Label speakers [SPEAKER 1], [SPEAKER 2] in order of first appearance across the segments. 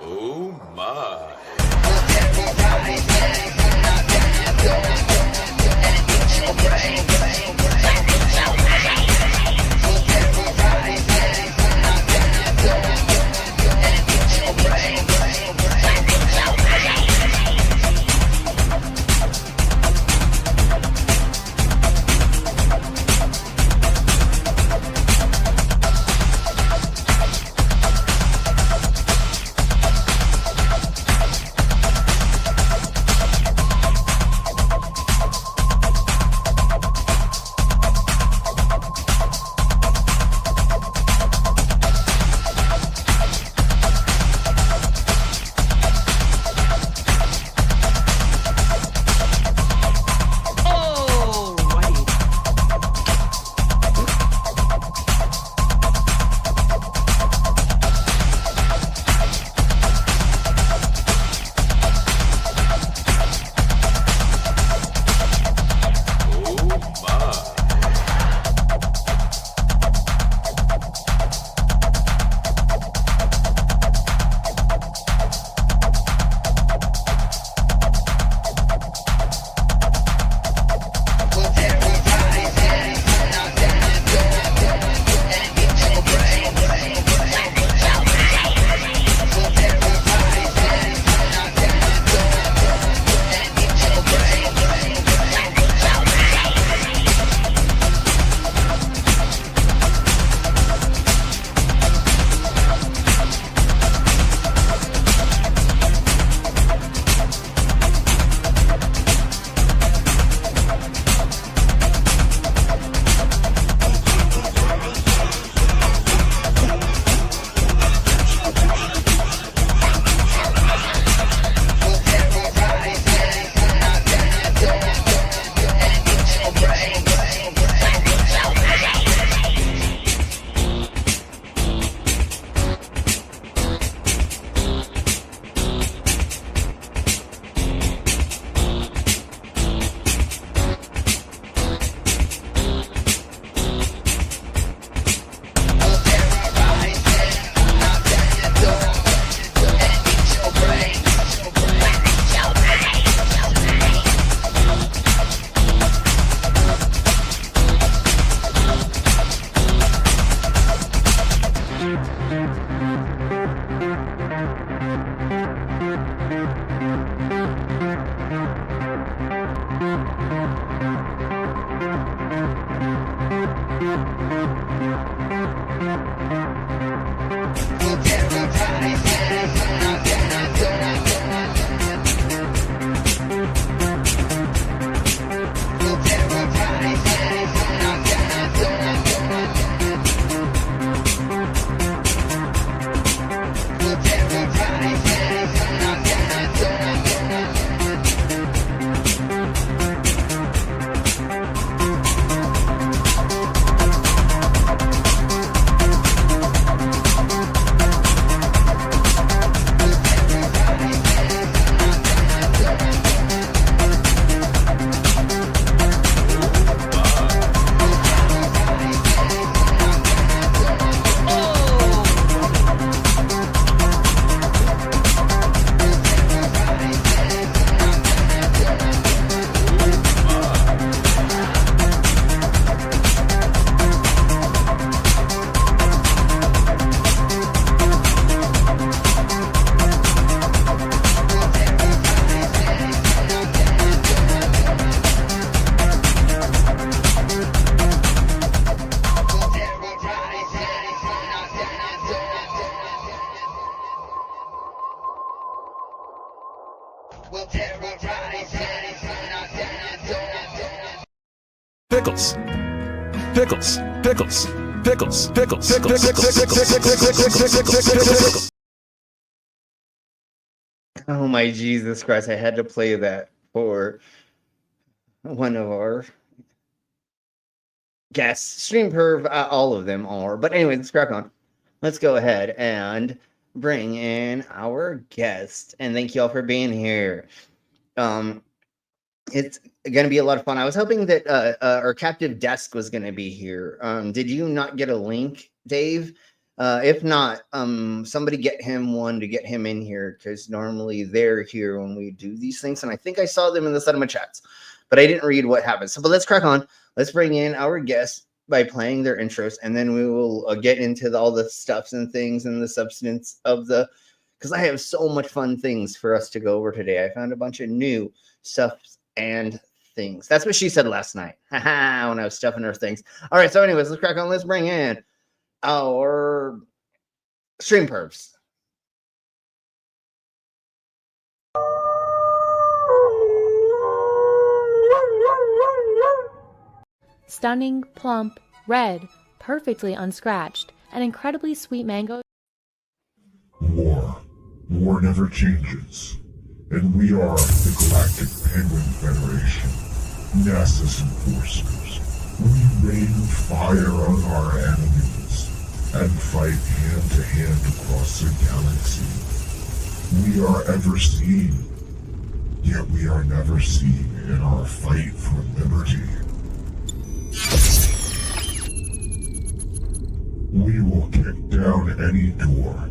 [SPEAKER 1] Oh my.
[SPEAKER 2] Pickles. Pickles. Pickles. Pickles. Pickles. Pickles.
[SPEAKER 3] Oh my Jesus Christ, I had to play that for one of our guests. Stream Perv, all of them are. But anyway, let's crack on. Let's go ahead and bring in our guest. And thank you all for being here. It's going to be a lot of fun. I was hoping that our captive desk was going to be here. Did you not get a link, Dave? If not, somebody get him one to get him in here because normally they're here when we do these things. And I think I saw them in the cinema chats, but I didn't read what happened. So, but let's crack on. Let's bring in our guests by playing their intros, and then we will get into all the stuffs and things and the substance of the. Because I have so much fun things for us to go over today. I found a bunch of new stuff and things. That's what she said last night. When I was stuffing her things. All right. So, anyways, let's crack on. Let's bring in our stream pervs.
[SPEAKER 1] Stunning, plump, red, perfectly unscratched, and incredibly sweet mango.
[SPEAKER 4] War never changes. And we are the Galactic Penguin Federation, NASA's enforcers. We rain fire on our enemies and fight hand to hand across the galaxy. We are ever seen, yet we are never seen in our fight for liberty. We will kick down any door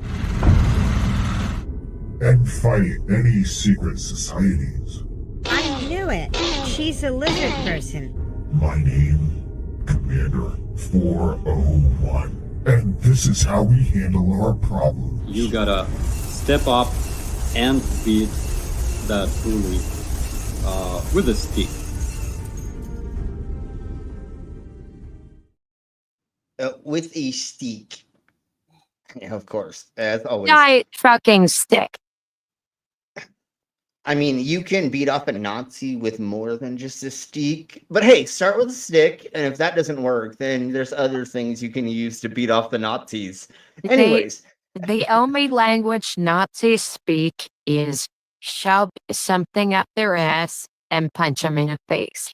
[SPEAKER 4] and fight any secret societies.
[SPEAKER 5] I knew it. She's a lizard person.
[SPEAKER 4] My name, Commander 401. And this is how we handle our problems.
[SPEAKER 6] You gotta step up and beat that bully with a stick.
[SPEAKER 3] With a stick. Yeah, of course, as always.
[SPEAKER 7] Giant fucking stick.
[SPEAKER 3] I mean, you can beat off a Nazi with more than just a stick. But hey, start with a stick, and if that doesn't work, then there's other things you can use to beat off the Nazis. Anyways.
[SPEAKER 7] The only language Nazis speak is shove something up their ass and punch them in the face.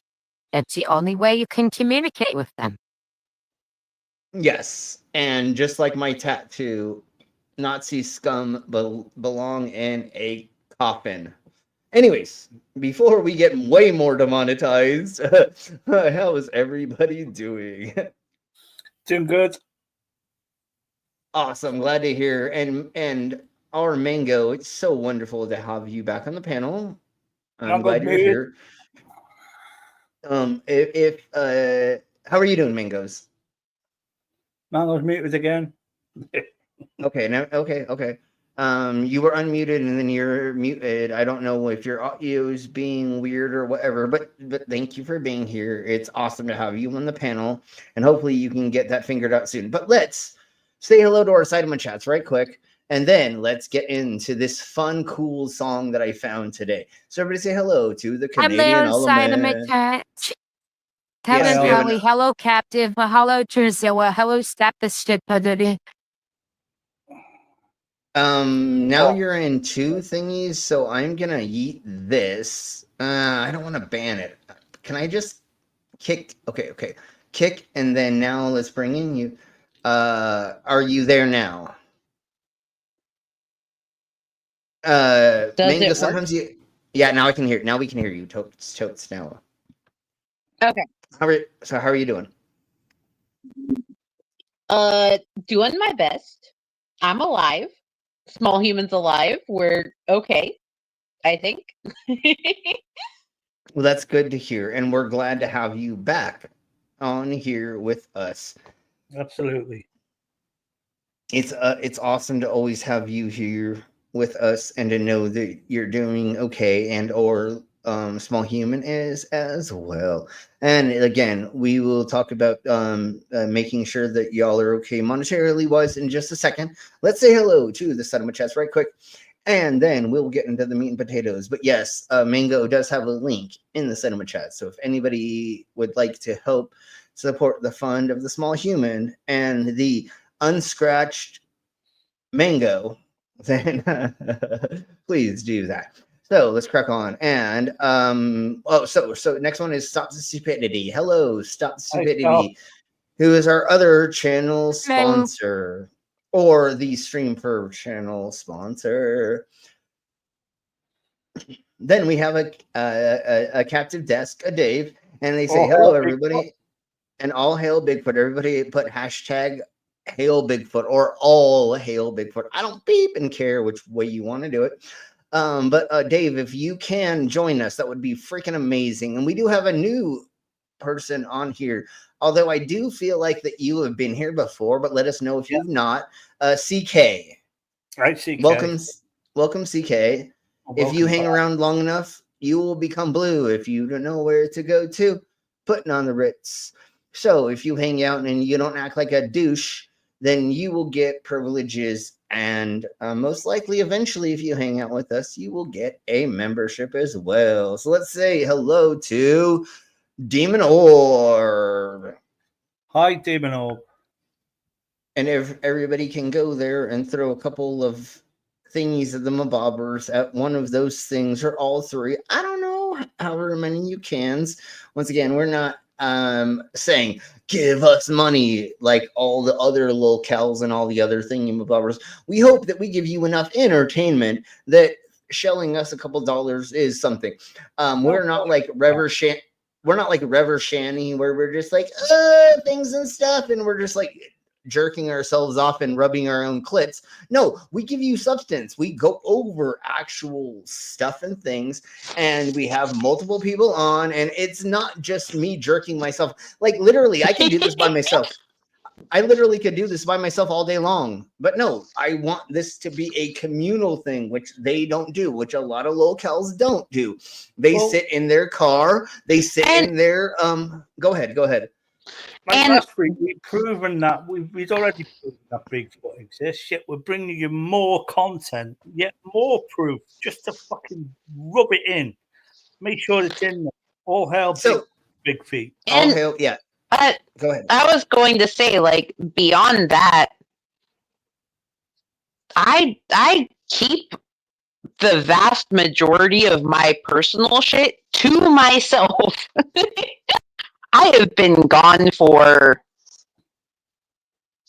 [SPEAKER 7] It's the only way you can communicate with them.
[SPEAKER 3] Yes, and just like my tattoo, Nazi scum belong in a coffin. Anyways, before we get way more demonetized, how is everybody doing?
[SPEAKER 8] Doing good.
[SPEAKER 3] Awesome, glad to hear. And our Mango, it's so wonderful to have you back on the panel. I'm glad you're here. How are you doing, Mangoes?
[SPEAKER 8] Mango's muted again.
[SPEAKER 3] Okay, now okay. You were unmuted and then you're muted. I don't know if your audio is being weird or whatever, but thank you for being here. It's awesome to have you on the panel, and hopefully you can get that figured out soon. But let's say hello to our Cyberman chats right quick, and then let's get into this fun, cool song that I found today. So everybody say hello to the Canadian
[SPEAKER 7] Hello, Cyberman chat. Hello, captive. Hello, Terziwa. Hello, stop the stupidity.
[SPEAKER 3] Now you're in two thingies, so I'm gonna yeet this. I don't want to ban it. Can I just kick? Okay. Kick, and then now let's bring in you. Are you there now? Mango, sometimes you. Yeah, now I can hear. Now we can hear you. Totes now.
[SPEAKER 9] Okay.
[SPEAKER 3] How are you doing?
[SPEAKER 9] Doing my best. I'm alive. Small humans alive. We're okay, I think.
[SPEAKER 3] Well, that's good to hear, and we're glad to have you back on here with us.
[SPEAKER 8] Absolutely.
[SPEAKER 3] It's awesome to always have you here with us and to know that you're doing okay, and or Small Human is as well. And again, we will talk about making sure that y'all are okay monetarily wise in just a second. Let's say hello to the Cinema Chats right quick, and then we'll get into the meat and potatoes. But yes, Mango does have a link in the Cinema Chat, so if anybody would like to help support the fund of the Small Human and the unscratched Mango, then please do that. So let's crack on. And so next one is Stop the Stupidity. Hello, Stop the Stupidity, who is our other channel sponsor, or the Stream Perv channel sponsor. Then we have a captive desk, a Dave, and they say hello everybody, and all hail Bigfoot. Everybody put hashtag Hail Bigfoot or all hail Bigfoot. I don't beep and care which way you want to do it. But Dave, if you can join us, that would be freaking amazing. And we do have a new person on here, although I do feel like that you have been here before, but let us know if you've not. CK.
[SPEAKER 8] Right, CK.
[SPEAKER 3] Welcome, CK. If you hang around long enough, you will become blue if you don't know where to go to. Putting on the Ritz. So if you hang out and you don't act like a douche, then you will get privileges. And most likely, eventually, if you hang out with us, you will get a membership as well. So let's say hello to Demon Orb.
[SPEAKER 8] Hi, Demon Orb.
[SPEAKER 3] And if everybody can go there and throw a couple of thingies of the mabobbers at one of those things or all three, I don't know, however many you cans. Once again, we're not saying give us money like all the other locales and all the other thingy mabobbers. We hope that we give you enough entertainment that shelling us a couple dollars is something. We're not like Rever Shanny where we're just like things and stuff and we're just like jerking ourselves off and rubbing our own clits. No, we give you substance. We go over actual stuff and things, and we have multiple people on, and it's not just me jerking myself. Like literally, I can do this by myself. I literally could do this by myself all day long. But no, I want this to be a communal thing, which they don't do, which a lot of locals don't do. They sit in their car, they sit in their go ahead.
[SPEAKER 8] Like last week, we've proven that we've already proven that Bigfoot exists. Yet we're bringing you more content, yet more proof, just to fucking rub it in. Make sure it's in there. All hail Big Feet.
[SPEAKER 3] All hail, yeah.
[SPEAKER 9] But
[SPEAKER 3] go ahead.
[SPEAKER 9] I was going to say, like, beyond that, I keep the vast majority of my personal shit to myself. I have been gone for,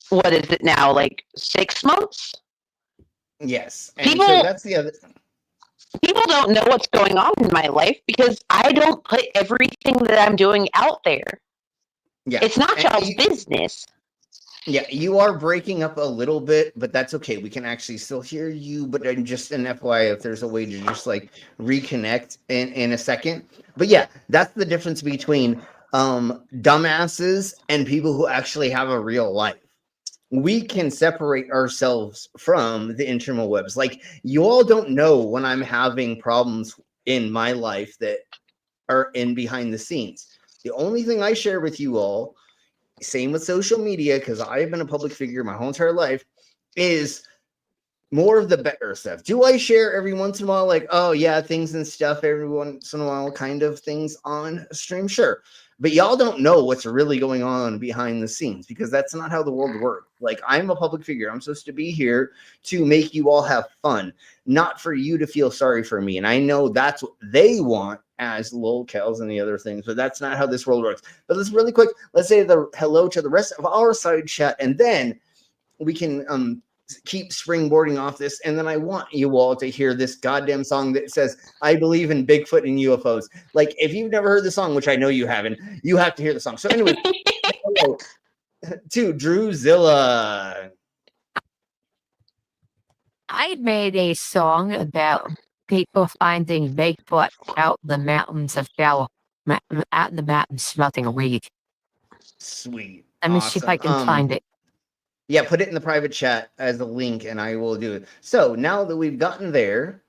[SPEAKER 9] what is it now, like 6 months?
[SPEAKER 3] Yes. And so that's the other.
[SPEAKER 9] People don't know what's going on in my life because I don't put everything that I'm doing out there.
[SPEAKER 3] Yeah.
[SPEAKER 9] It's not y'all's business.
[SPEAKER 3] Yeah, you are breaking up a little bit, but that's okay. We can actually still hear you, but just an FYI, if there's a way to just like reconnect in a second. But yeah, that's the difference between dumbasses and people who actually have a real life. We can separate ourselves from the interwebs. Like, you all don't know when I'm having problems in my life that are in behind the scenes. The only thing I share with you all, same with social media, because I've been a public figure my whole entire life, is more of the better stuff. Do I share every once in a while, like, oh yeah, things and stuff every once in a while, kind of things on stream? Sure. But y'all don't know what's really going on behind the scenes because that's not how the world works. Like, I'm a public figure. I'm supposed to be here to make you all have fun, not for you to feel sorry for me. And I know that's what they want as locals and the other things, but that's not how this world works. But let's really quick, let's say the hello to the rest of our side chat, and then we can keep springboarding off this. And then I want you all to hear this goddamn song that says, I believe in Bigfoot and UFOs. Like, if you've never heard the song, which I know you haven't, you have to hear the song. So anyway, hello to Drewzilla.
[SPEAKER 7] I made a song about people finding Bigfoot out in the mountains of out in the mountains smoking a weed.
[SPEAKER 3] Sweet.
[SPEAKER 7] Let me see if I can find it.
[SPEAKER 3] Yeah, put it in the private chat as a link, and I will do it. So now that we've gotten there,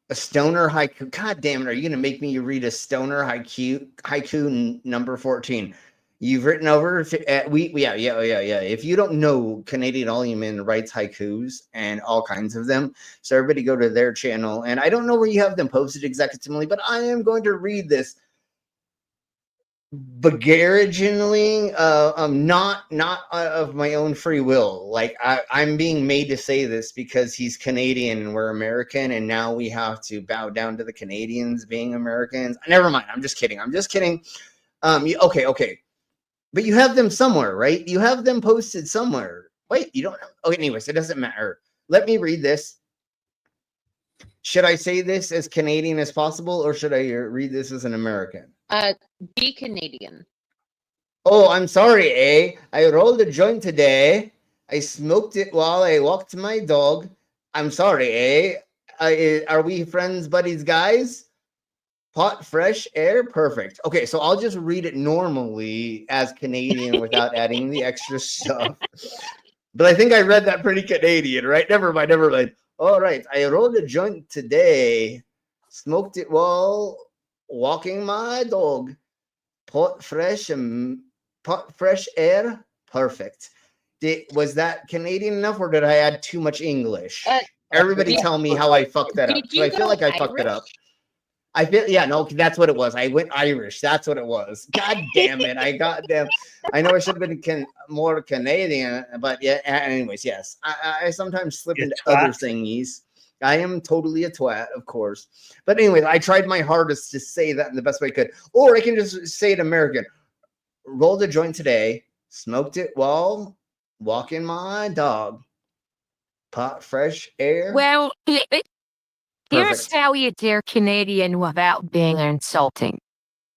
[SPEAKER 3] a stoner haiku. God damn it! Are you going to make me read a stoner haiku number 14? You've written over yeah. If you don't know, Canadian Oluman writes haikus and all kinds of them. So everybody go to their channel, and I don't know where you have them posted exactly, but I am going to read this begrudgingly, not of my own free will. Like, I'm being made to say this because he's Canadian and we're American, and now we have to bow down to the Canadians being Americans. Never mind. I'm just kidding. Okay. But you have them somewhere, right? You have them posted somewhere. Wait, you don't know? Okay, anyways, it doesn't matter. Let me read this. Should I say this as Canadian as possible, or should I read this as an American?
[SPEAKER 9] Be Canadian.
[SPEAKER 3] Oh, I'm sorry, eh? I rolled a joint today. I smoked it while I walked my dog. I'm sorry, eh? Are we friends, buddies, guys? Pot, fresh air, perfect. Okay, so I'll just read it normally as Canadian without adding the extra stuff. But I think I read that pretty Canadian, right? Never mind, never mind. All right, I rolled a joint today. Smoked it while walking my dog. Pot fresh air, perfect. Was that Canadian enough, or did I add too much English? Everybody tell me how I fucked that up.
[SPEAKER 9] Did
[SPEAKER 3] So
[SPEAKER 9] you
[SPEAKER 3] I feel
[SPEAKER 9] go
[SPEAKER 3] like I fucked it up.
[SPEAKER 9] Irish?
[SPEAKER 3] I feel, yeah, no, that's what it was. I went Irish. That's what it was. God damn it. I know I should have been more Canadian, but yeah, anyways, yes. I sometimes slip
[SPEAKER 8] You
[SPEAKER 3] into
[SPEAKER 8] twat.
[SPEAKER 3] other thingies. I am totally a twat, of course. But anyways, I tried my hardest to say that in the best way I could. Or I can just say it American. Rolled a joint today, smoked it while walking my dog. Pot fresh air.
[SPEAKER 7] Well, here's
[SPEAKER 3] Perfect.
[SPEAKER 7] how you dare Canadian without being insulting.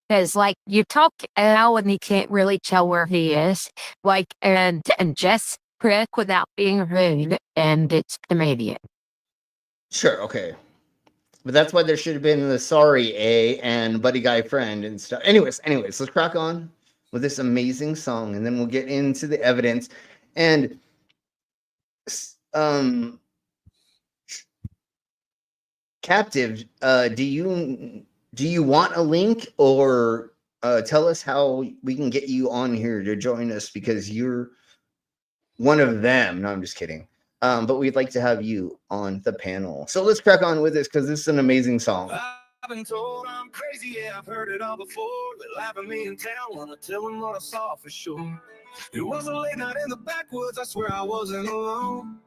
[SPEAKER 7] Because, like, you talk Al and you can't really tell where he is. Like, and just prick without being rude, and it's Canadian.
[SPEAKER 3] Sure, okay. But that's why there should have been the sorry A and buddy guy friend and stuff. Anyways, let's crack on with this amazing song, and then we'll get into the evidence. And Captive, do you want a link, or tell us how we can get you on here to join us, because you're one of them. No, I'm just kidding. But we'd like to have you on the panel. So let's crack on with this, because this is an amazing song.
[SPEAKER 2] I've been told I'm crazy, yeah, I've heard it all before. They laugh at me in town when I tell them what I saw for sure. It was a late night in the backwoods, I swear I wasn't alone.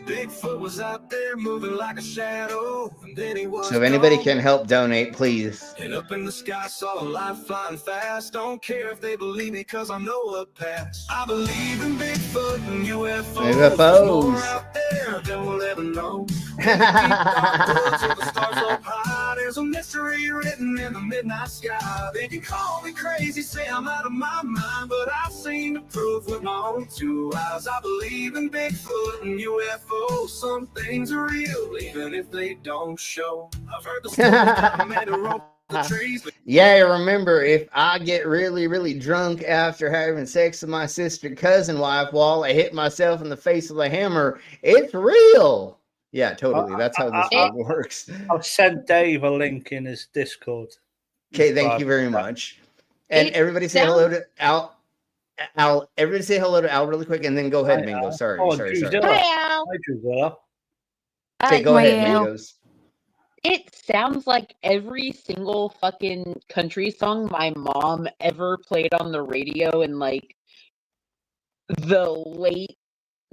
[SPEAKER 2] Bigfoot was out there moving like a shadow, and then he was
[SPEAKER 3] So if anybody
[SPEAKER 2] gone.
[SPEAKER 3] can help donate, please.
[SPEAKER 2] And up in the sky, saw a light flying fast. Don't care if they believe me, cause I know what passed. I believe in Bigfoot and UFOs. There's more out there than we'll ever know. In the deep dark woods where the stars up high, there's a mystery written in the midnight sky. They can call me crazy, say I'm out of my mind, but I've seen the proof with my own two eyes. I believe in Bigfoot and UFOs. Some things are real, even if they don't show. I've heard the stories about a man who roamed the trees.
[SPEAKER 3] Yeah, remember, if I get really, really drunk after having sex with my sister cousin wife while I hit myself in the face with a hammer, it's real. Yeah, totally. That's how this one works.
[SPEAKER 8] I'll send Dave a link in his Discord.
[SPEAKER 3] Okay, thank you very much. And everybody say hello to Al. Al, everybody say hello to Al really quick, and then go ahead, Mingo. Sorry.
[SPEAKER 5] Hi, Al.
[SPEAKER 8] Hi, Drusilla.
[SPEAKER 3] Okay, go ahead, Mingos.
[SPEAKER 9] It sounds like every single fucking country song my mom ever played on the radio in like the late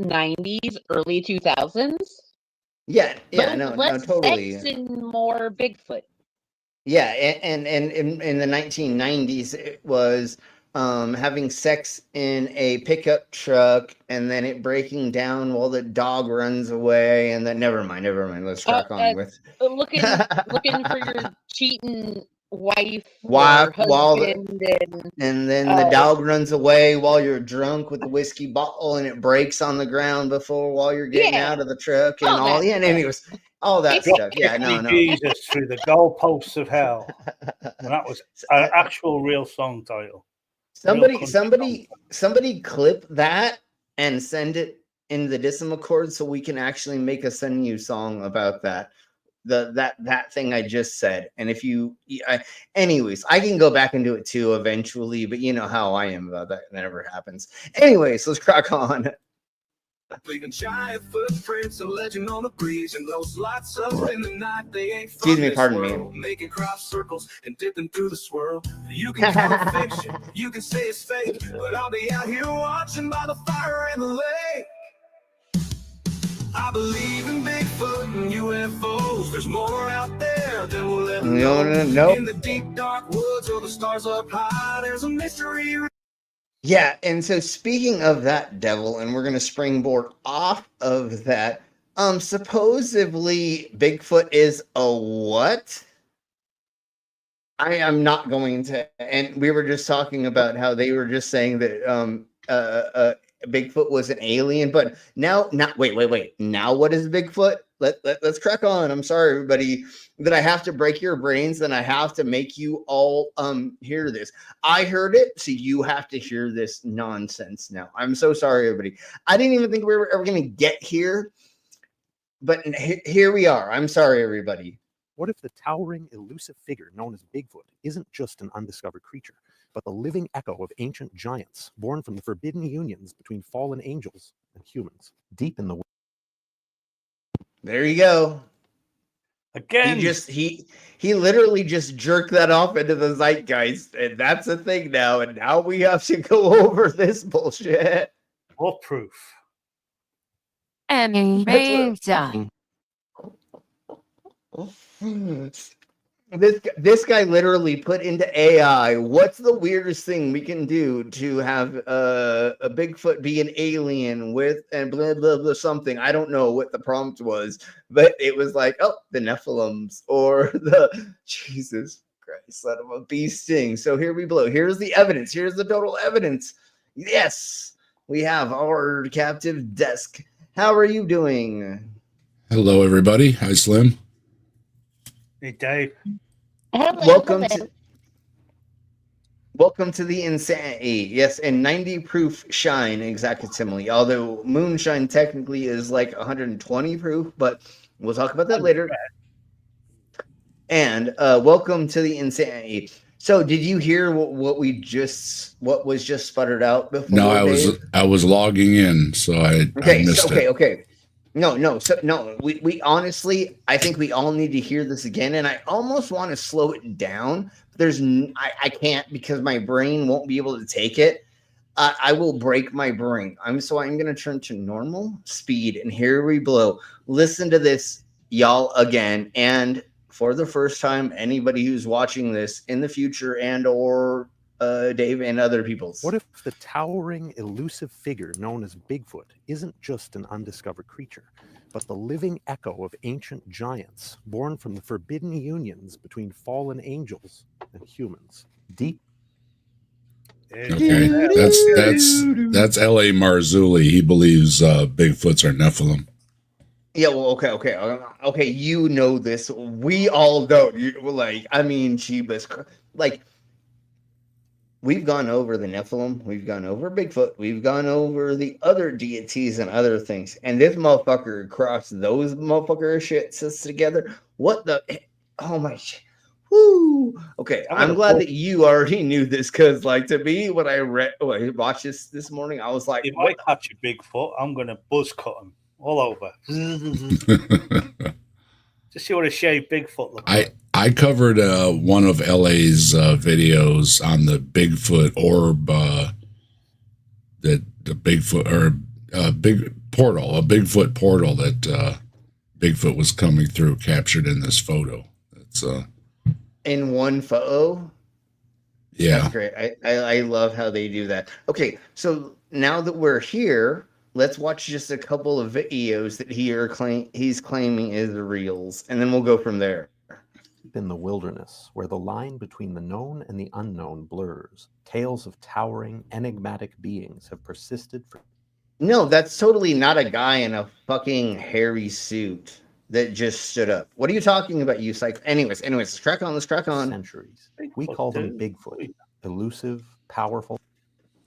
[SPEAKER 9] 90s, early 2000s.
[SPEAKER 3] Yeah,
[SPEAKER 9] But
[SPEAKER 3] no,
[SPEAKER 9] less
[SPEAKER 3] totally.
[SPEAKER 9] sex and more Bigfoot.
[SPEAKER 3] Yeah, and in the 1990s, it was having sex in a pickup truck and then it breaking down while the dog runs away, and then never mind. Let's crack on with
[SPEAKER 9] looking for your cheating wife
[SPEAKER 3] while
[SPEAKER 9] or husband,
[SPEAKER 3] and then the dog runs away while you're drunk with the whiskey bottle and it breaks on the ground while you're getting out of the truck and all. Yeah, and anyways, all that stuff. Yeah, no.
[SPEAKER 8] Jesus through the goalposts of hell. And that was an actual real song title.
[SPEAKER 3] Somebody clip that and send it in the decimal chord so we can actually make a send you song about that. That thing I just said. And if anyways, I can go back and do it too eventually, but you know how I am about that. That never happens. Anyways, let's crack on.
[SPEAKER 2] Leaving giant footprints, a legend on the breeze, and those lights up in the night, they ain't
[SPEAKER 3] Excuse me, pardon me.
[SPEAKER 2] Making crop circles and dipping through the swirl. You can call it fiction, you can say it's fake, but I'll be out here watching by the fire in the lake. I believe in Bigfoot and UFOs. There's more out there than we'll ever know.
[SPEAKER 3] No.
[SPEAKER 2] In the deep dark woods or the stars up high, there's a mystery.
[SPEAKER 3] Yeah, and so speaking of that, devil, and we're going to springboard off of that, supposedly Bigfoot is a what? I am not going to. And we were just talking about how they were just saying that Bigfoot was an alien, but now, not wait. Now, what is Bigfoot? Let's crack on. I'm sorry, everybody, that I have to break your brains. Then I have to make you all hear this. I heard it, so you have to hear this nonsense now. I'm so sorry, everybody. I didn't even think we were ever going to get here, but here we are. I'm sorry, everybody.
[SPEAKER 10] What if the towering, elusive figure known as Bigfoot isn't just an undiscovered creature, but the living echo of ancient giants, born from the forbidden unions between fallen angels and humans, deep in the...
[SPEAKER 3] There you go.
[SPEAKER 8] Again,
[SPEAKER 3] He literally just jerked that off into the zeitgeist, and that's a thing now. And now we have to go over this bullshit.
[SPEAKER 8] What proof?
[SPEAKER 7] Amazing.
[SPEAKER 3] This guy literally put into AI, what's the weirdest thing we can do to have a Bigfoot be an alien with and blah blah blah something. I don't know what the prompt was, but it was like, oh, the Nephilims or the Jesus Christ, son of a bee sting. So here we blow. Here's the evidence. Here's the total evidence. Yes, we have our captive desk. How are you doing?
[SPEAKER 11] Hello, everybody. Hi, Slim.
[SPEAKER 8] Hey, Dave.
[SPEAKER 3] Welcome to the insanity. Yes, and 90 proof shine exactly. Although moonshine technically is like 120 proof, but we'll talk about that later. And welcome to the insanity. So, did you hear what was just sputtered out before?
[SPEAKER 11] No, I was logging in, so I missed it.
[SPEAKER 3] Okay. No. We honestly, I think we all need to hear this again, and I almost want to slow it down. I can't because my brain won't be able to take it. I will break my brain. I'm going to turn to normal speed, and here we blow. Listen to this, y'all, again, and for the first time, anybody who's watching this in the future and or Dave and other people's.
[SPEAKER 10] What if the towering, elusive figure known as Bigfoot isn't just an undiscovered creature, but the living echo of ancient giants, born from the forbidden unions between fallen angels and humans? Deep.
[SPEAKER 11] Okay, that's L.A. Marzulli. He believes Bigfoots are Nephilim.
[SPEAKER 3] Yeah, well, okay. You know this. We all don't. Jeebus, like. We've gone over the Nephilim, we've gone over Bigfoot, we've gone over the other deities and other things. And this motherfucker crossed those motherfucker shits together. What the? Oh my shit. Woo. Okay, I'm glad that you already knew this because, like, to me, when I watched this morning, I was like,
[SPEAKER 8] if I catch a Bigfoot, I'm going to buzz cut him all over. Just see what a shaved Bigfoot looks like.
[SPEAKER 11] I covered one of LA's videos on the Bigfoot orb, the Bigfoot or big portal, a Bigfoot portal that Bigfoot was coming through, captured in this photo. It's
[SPEAKER 3] in one photo.
[SPEAKER 11] Yeah,
[SPEAKER 3] that's great. I love how they do that. Okay, so now that we're here, let's watch just a couple of videos that he's claiming is reals, and then we'll go from there.
[SPEAKER 10] In the wilderness, where the line between the known and the unknown blurs, tales of towering, enigmatic beings have persisted for...
[SPEAKER 3] No, that's totally not a guy in a fucking hairy suit that just stood up. What are you talking about, you psych? Anyways, let's crack on.
[SPEAKER 10] Centuries. We call them Bigfoot. Elusive, powerful.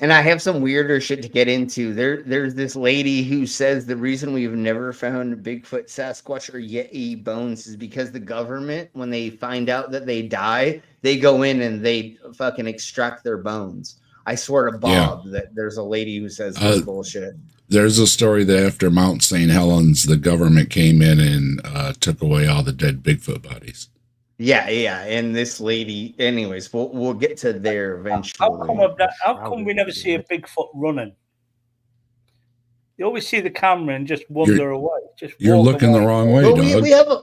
[SPEAKER 3] And I have some weirder shit to get into. There's this lady who says the reason we've never found Bigfoot, Sasquatch, or Yeti bones is because the government, when they find out that they die, they go in and they fucking extract their bones. I swear to Bob that there's a lady who says this bullshit.
[SPEAKER 11] There's a story that after Mount St. Helens, the government came in and took away all the dead Bigfoot bodies.
[SPEAKER 3] Yeah, and this lady. Anyways, we'll get to there eventually.
[SPEAKER 8] How come we never see a Bigfoot running? You always see the camera and just wander away.
[SPEAKER 11] You're looking the wrong way, dog.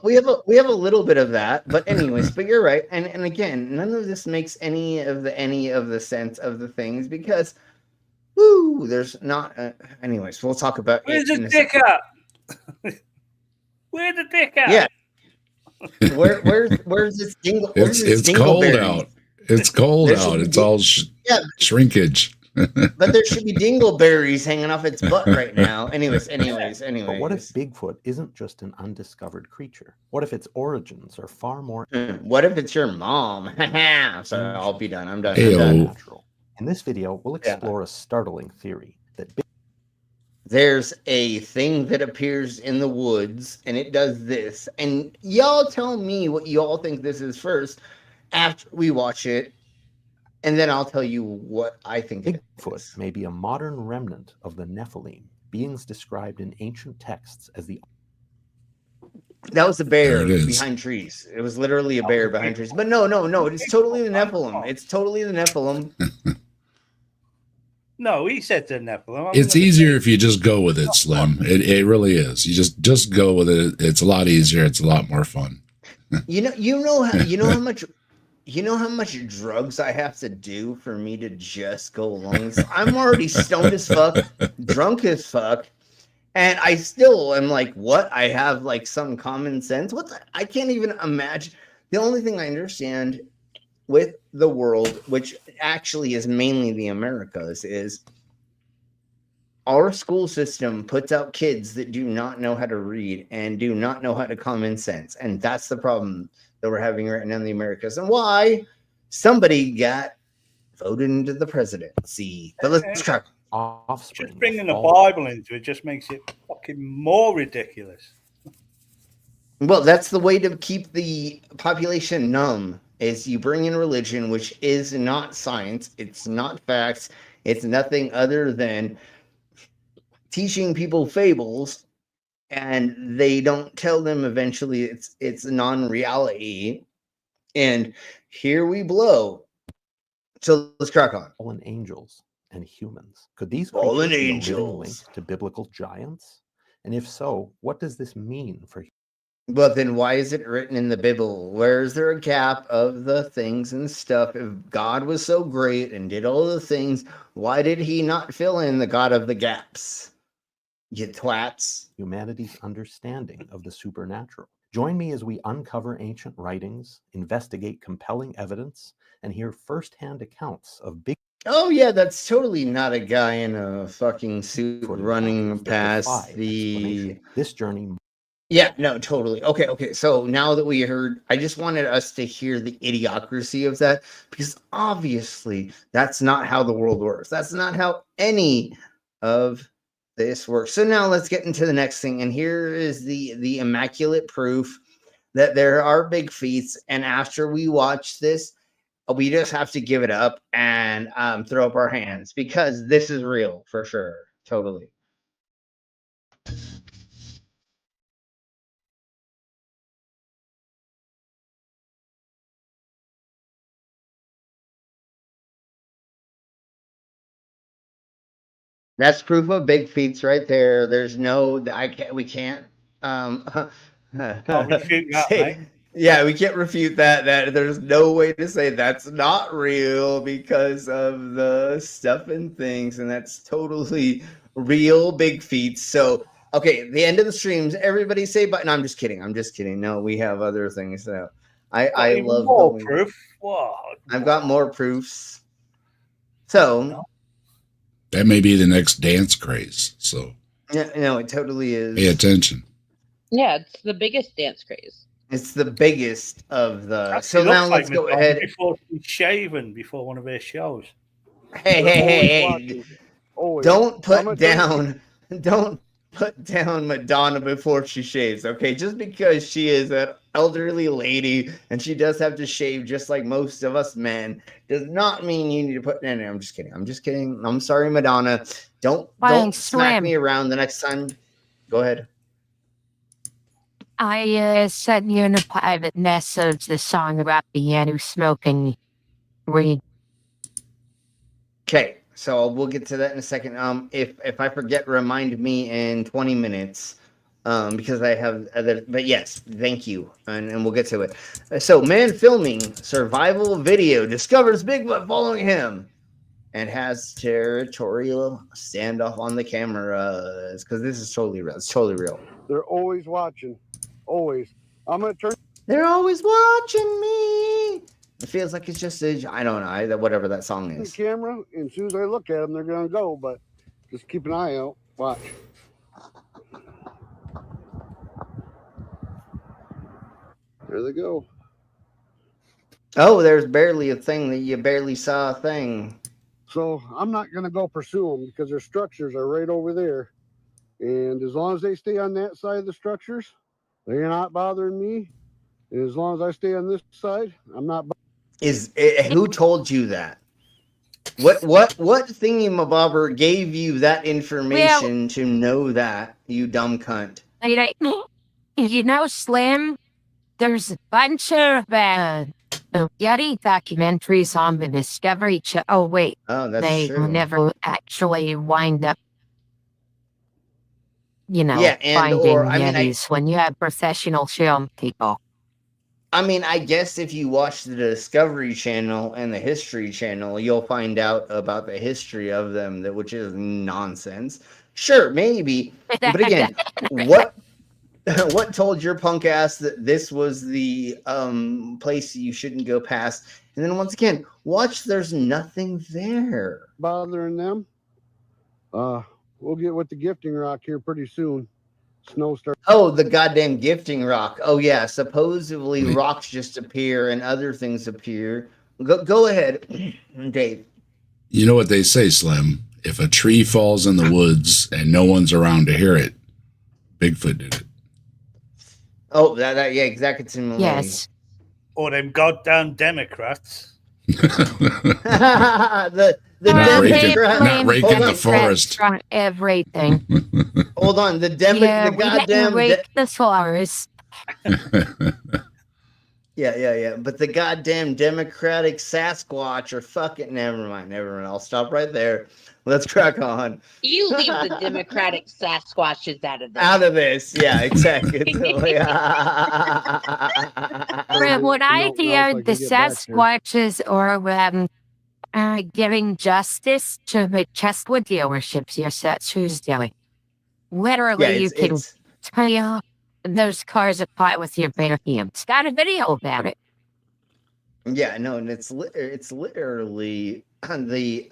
[SPEAKER 3] We have a little bit of that, but anyways, but you're right. And again, none of this makes any of the sense of the things because, there's not. Anyways, we'll talk about.
[SPEAKER 8] Where's the dick at? Where's the dick at?
[SPEAKER 3] Yeah. Where's this dingle? Where's this
[SPEAKER 11] It's cold
[SPEAKER 3] dingleberry?
[SPEAKER 11] out. It's cold out. It's all shrinkage.
[SPEAKER 3] But there should be dingleberries hanging off its butt right now. Anyways.
[SPEAKER 10] But what if Bigfoot isn't just an undiscovered creature? What if its origins are far more...
[SPEAKER 3] What if it's your mom? Sorry, I'll be done. I'm done.
[SPEAKER 10] Natural. In this video, we'll explore a startling theory that
[SPEAKER 3] there's a thing that appears in the woods, and it does this. And y'all tell me what y'all think this is first after we watch it, and then I'll tell you what I think.
[SPEAKER 10] Bigfoot may be a modern remnant of the Nephilim, beings described in ancient texts as the...
[SPEAKER 3] That was a bear behind trees. It was literally a bear behind trees. But no. It's totally the Nephilim. It's totally the Nephilim.
[SPEAKER 8] No, he said the Nephilim.
[SPEAKER 11] It's easier if you just go with it, Slim. It really is. You just go with it. It's a lot easier. It's a lot more fun.
[SPEAKER 3] You know how much drugs I have to do for me to just go along. I'm already stoned as fuck, drunk as fuck, and I still am like, what? I have like some common sense. I can't even imagine. The only thing I understand with the world, which actually is mainly the Americas, is our school system puts out kids that do not know how to read and do not know how to common sense. And that's the problem that we're having right now in the Americas, and why somebody got voted into the presidency. But let's try.
[SPEAKER 8] Just bringing the Bible into it just makes it fucking more ridiculous.
[SPEAKER 3] Well, that's the way to keep the population numb, is you bring in religion, which is not science, it's not facts, it's nothing other than teaching people fables, and they don't tell them eventually it's non-reality, and here we blow. So let's crack on.
[SPEAKER 10] Fallen angels and humans. Could these
[SPEAKER 3] fallen
[SPEAKER 10] creatures be a
[SPEAKER 3] angels
[SPEAKER 10] link to biblical giants? And if so, what does this mean for...
[SPEAKER 3] But then why is it written in the Bible? Where is there a gap of the things and stuff? If God was so great and did all the things, why did he not fill in the God of the gaps? You twats.
[SPEAKER 10] Humanity's understanding of the supernatural. Join me as we uncover ancient writings, investigate compelling evidence, and hear firsthand accounts of big...
[SPEAKER 3] Oh yeah, that's totally not a guy in a fucking suit running past the...
[SPEAKER 10] This journey...
[SPEAKER 3] Yeah, no, totally. Okay. So now that we heard, I just wanted us to hear the idiocracy of that, because obviously that's not how the world works. That's not how any of this works. So now let's get into the next thing. And here is the immaculate proof that there are big feats. And after we watch this, we just have to give it up and throw up our hands, because this is real for sure. Totally. That's proof of big feats right there. There's no, we can't,
[SPEAKER 8] I'll refute that, mate.
[SPEAKER 3] Yeah, we can't refute that. There's no way to say that's not real because of the stuff and things, and that's totally real big feats. So, okay, the end of the streams, everybody say bye. No, I'm just kidding. No, we have other things. So I love
[SPEAKER 8] more proof. Whoa.
[SPEAKER 3] I've got more proofs. So
[SPEAKER 11] that may be the next dance craze. So
[SPEAKER 3] yeah, no, it totally is.
[SPEAKER 11] Pay attention.
[SPEAKER 9] Yeah, it's the biggest dance craze.
[SPEAKER 3] It's the biggest of the. So now let's go ahead.
[SPEAKER 8] Before she's shaven before one of her shows.
[SPEAKER 3] Hey! Don't put down Madonna before she shaves, okay? Just because she is an elderly lady and she does have to shave just like most of us men does not mean you need to put. No, I'm just kidding. I'm sorry, Madonna. Don't smack me around the next time. Go ahead.
[SPEAKER 7] I sent you in a private message the song about piano smoking weed.
[SPEAKER 3] Okay, so we'll get to that in a second. If I forget, remind me in 20 minutes, because I have other. But yes, thank you, and we'll get to it. So, man filming survival video discovers Bigfoot following him, and has territorial standoff on the cameras, because this is totally real. It's totally real.
[SPEAKER 12] They're always watching. Always. I'm going to turn.
[SPEAKER 3] They're always watching me. It feels like it's just I don't know, whatever that song
[SPEAKER 12] The
[SPEAKER 3] is.
[SPEAKER 12] camera, and as soon as I look at them, they're gonna go. But just keep an eye out. Watch. There they go.
[SPEAKER 3] Oh, there's barely a thing that you barely saw a thing.
[SPEAKER 12] So I'm not gonna go pursue them because their structures are right over there. And as long as they stay on that side of the structures, they're not bothering me. And as long as I stay on this side, I'm not.
[SPEAKER 3] Who told you that? What thingy-mabobber gave you that information to know that, you dumb cunt?
[SPEAKER 7] You know, Slim, there's a bunch of Yeti documentaries on the Discovery Channel. Oh, wait.
[SPEAKER 3] Oh, that's
[SPEAKER 7] they
[SPEAKER 3] true.
[SPEAKER 7] never actually wind up,
[SPEAKER 3] Yeah,
[SPEAKER 7] finding Yetis when you have professional film people.
[SPEAKER 3] I mean, I guess if you watch the Discovery Channel and the History Channel, you'll find out about the history of them, which is nonsense. Sure, maybe, but again, what told your punk ass that this was the place you shouldn't go past? And then once again, watch. There's nothing there
[SPEAKER 12] bothering them. We'll get with the gifting rock here pretty soon. Snow starts.
[SPEAKER 3] Oh, the goddamn gifting rock. Oh yeah, supposedly rocks just appear and other things appear. Go ahead, Dave.
[SPEAKER 11] You know what they say, Slim? If a tree falls in the woods and no one's around to hear it, Bigfoot did it.
[SPEAKER 3] Oh, that yeah, exactly. Similar.
[SPEAKER 7] Yes.
[SPEAKER 8] Or them goddamn Democrats.
[SPEAKER 11] not raking the forest.
[SPEAKER 7] Everything.
[SPEAKER 3] Hold on, the goddamn
[SPEAKER 7] rake the forest.
[SPEAKER 3] Yeah. But the goddamn Democratic Sasquatch are fucking. Never mind. I'll stop right there. Let's crack on.
[SPEAKER 9] You leave the Democratic Sasquatches out of this.
[SPEAKER 3] Out of this, yeah, exactly.
[SPEAKER 7] When I hear the Sasquatches or giving justice to the Chestwood dealerships, yes, that's who's doing. Literally, you can tear those cars apart with your bare hands. Got a video about it.
[SPEAKER 3] Yeah, no, and it's literally the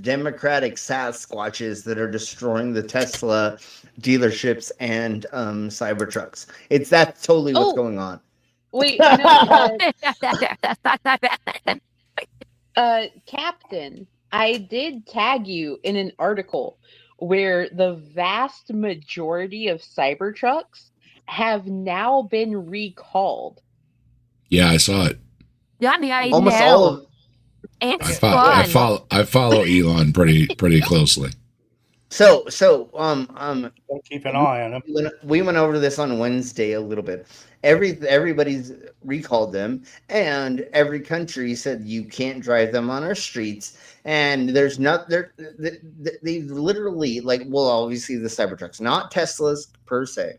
[SPEAKER 3] Democratic Sasquatches that are destroying the Tesla dealerships and Cybertrucks. That's totally what's going on.
[SPEAKER 9] Wait, Captain, I did tag you in an article where the vast majority of Cybertrucks have now been recalled.
[SPEAKER 11] Yeah, I saw it.
[SPEAKER 3] Almost all of.
[SPEAKER 11] I follow Elon pretty closely.
[SPEAKER 3] So
[SPEAKER 8] keep an eye on them.
[SPEAKER 3] We went over this on Wednesday a little bit. Everybody's recalled them, and every country said you can't drive them on our streets. And there's not there. They literally obviously the Cybertrucks, not Teslas per se,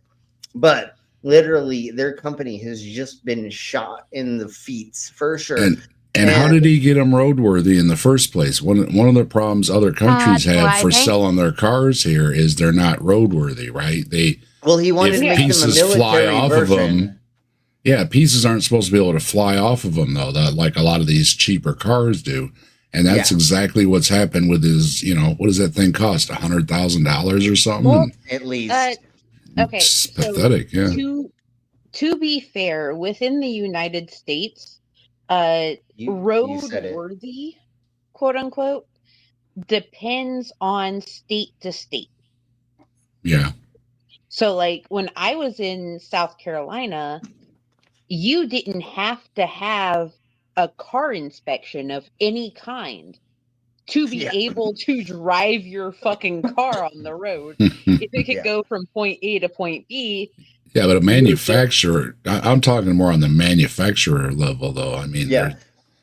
[SPEAKER 3] but literally their company has just been shot in the feet for sure.
[SPEAKER 11] And how did he get them roadworthy in the first place? One of the problems other countries have for selling their cars here is they're not roadworthy, right? He wanted to make pieces them a fly off version. Of them. Yeah, pieces aren't supposed to be able to fly off of them though, that like a lot of these cheaper cars do. And that's exactly what's happened with his, what does that thing cost? $100,000 or something?
[SPEAKER 9] Well,
[SPEAKER 3] at least.
[SPEAKER 9] Okay.
[SPEAKER 11] It's pathetic, yeah.
[SPEAKER 9] To be fair, within the United States, roadworthy, quote unquote, depends on state to state.
[SPEAKER 11] Yeah.
[SPEAKER 9] So like when I was in South Carolina, you didn't have to have a car inspection of any kind to be able to drive your fucking car on the road. If it could go from point A to point B.
[SPEAKER 11] Yeah, but a manufacturer, I'm talking more on the manufacturer level, though. I mean,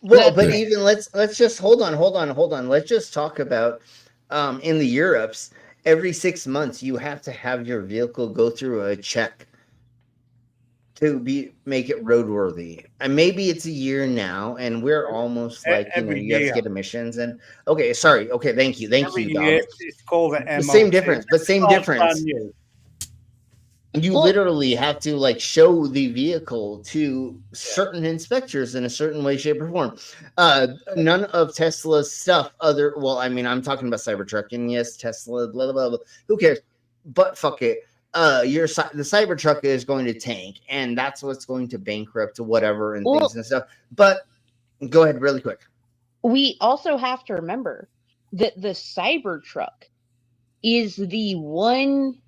[SPEAKER 3] well, but even let's just hold on. Let's just talk about in the Europes, every 6 months you have to have your vehicle go through a check to make it roadworthy. And maybe it's a year now, and we're almost like you have to get emissions. And thank you,
[SPEAKER 8] It's called
[SPEAKER 3] the same difference. You literally have to like show the vehicle to certain inspectors in a certain way, shape, or form. None of Tesla's stuff I'm talking about Cybertruck, and yes, Tesla, blah, blah, blah. Who cares? But fuck it. The Cybertruck is going to tank, and that's what's going to bankrupt whatever and things and stuff. But go ahead really quick.
[SPEAKER 9] We also have to remember that the Cybertruck is the one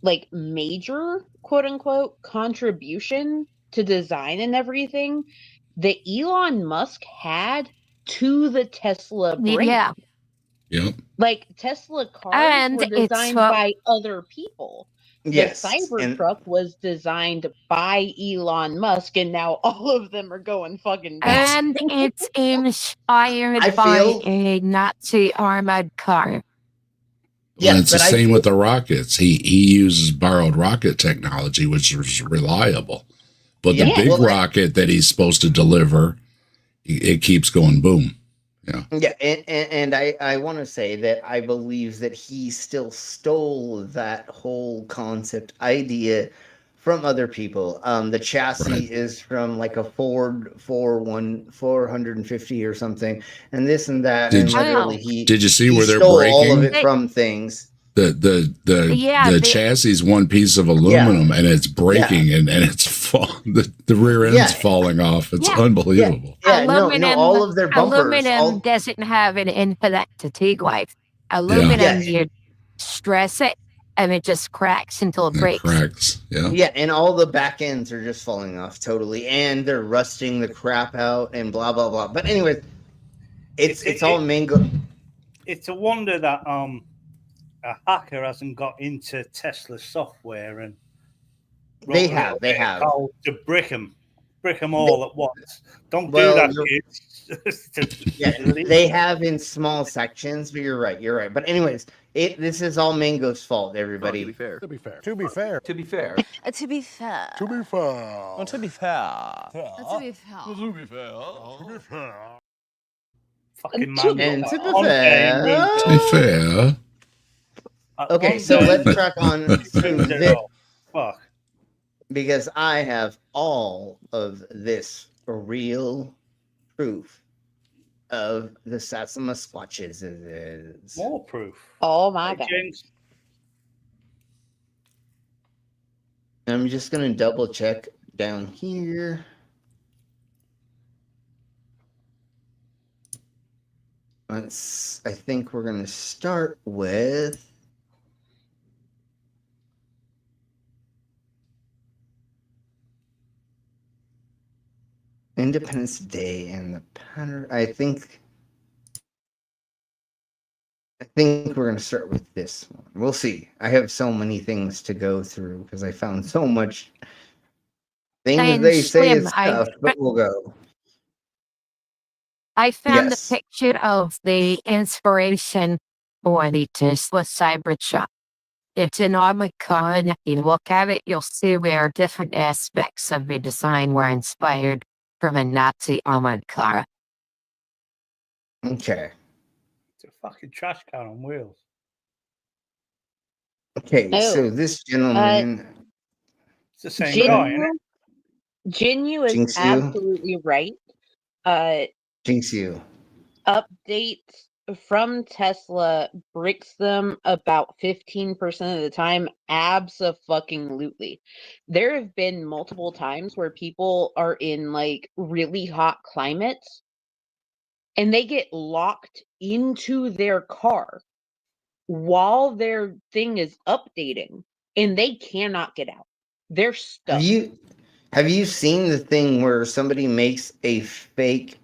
[SPEAKER 9] like major quote unquote contribution to design and everything that Elon Musk had to the Tesla brand.
[SPEAKER 7] Yeah.
[SPEAKER 11] Yep.
[SPEAKER 9] Like Tesla cars were designed by other people.
[SPEAKER 3] Yes.
[SPEAKER 9] The Cybertruck was designed by Elon Musk, and now all of them are going fucking bad.
[SPEAKER 7] And it's inspired by a Nazi armored car.
[SPEAKER 11] Well, it's the same with the rockets. He uses borrowed rocket technology, which is reliable. But the big rocket that he's supposed to deliver, it keeps going boom. Yeah.
[SPEAKER 3] Yeah, and I want to say that I believe that he still stole that whole concept idea from other people. The chassis is from like a Ford 450 or something, and this and that.
[SPEAKER 11] Did you see where they're
[SPEAKER 3] stole
[SPEAKER 11] breaking
[SPEAKER 3] all of it from things?
[SPEAKER 11] The chassis is one piece of aluminum and it's breaking and it's the rear end's falling off. It's unbelievable.
[SPEAKER 7] Aluminum,
[SPEAKER 3] all of their bumpers.
[SPEAKER 7] Aluminum doesn't have an infinite fatigue life. Aluminum, you stress it and it just cracks until it breaks.
[SPEAKER 11] Cracks. Yeah.
[SPEAKER 3] Yeah, and all the back ends are just falling off totally, and they're rusting the crap out and blah blah blah. But anyways, it's all mango.
[SPEAKER 8] It's a wonder that a hacker hasn't got into Tesla software and
[SPEAKER 3] they have
[SPEAKER 8] to brick them all at once. Don't do that, kids.
[SPEAKER 3] They have in small sections, but you're right. But anyways, this is all Mango's fault, everybody.
[SPEAKER 10] To be fair.
[SPEAKER 8] Fucking man.
[SPEAKER 11] To be fair.
[SPEAKER 3] Okay, so let's track on through this.
[SPEAKER 8] Fuck.
[SPEAKER 3] Because I have all of this real proof of the Satsuma Squatches.
[SPEAKER 8] More proof.
[SPEAKER 9] Oh my god.
[SPEAKER 3] I'm just gonna double check down here. I think we're gonna start with Independence Day and the pattern. I think we're going to start with this one. We'll see. I have so many things to go through because I found so much things they say is stuff, but we'll go.
[SPEAKER 7] I found the picture of the inspiration for the Tesla Cybertruck. It's an armored car, and if you look at it, you'll see where different aspects of the design were inspired from a Nazi armored car.
[SPEAKER 3] Okay.
[SPEAKER 8] It's a fucking trash can on wheels.
[SPEAKER 3] Okay, so this gentleman...
[SPEAKER 8] it's the same guy, isn't it?
[SPEAKER 9] Jinyu is absolutely right.
[SPEAKER 3] Jinx you.
[SPEAKER 9] Updates from Tesla bricks them about 15% of the time. Abso-fucking-lutely. There have been multiple times where people are in like really hot climates and they get locked into their car while their thing is updating and they cannot get out. They're stuck.
[SPEAKER 3] Have you seen the thing where somebody makes a fake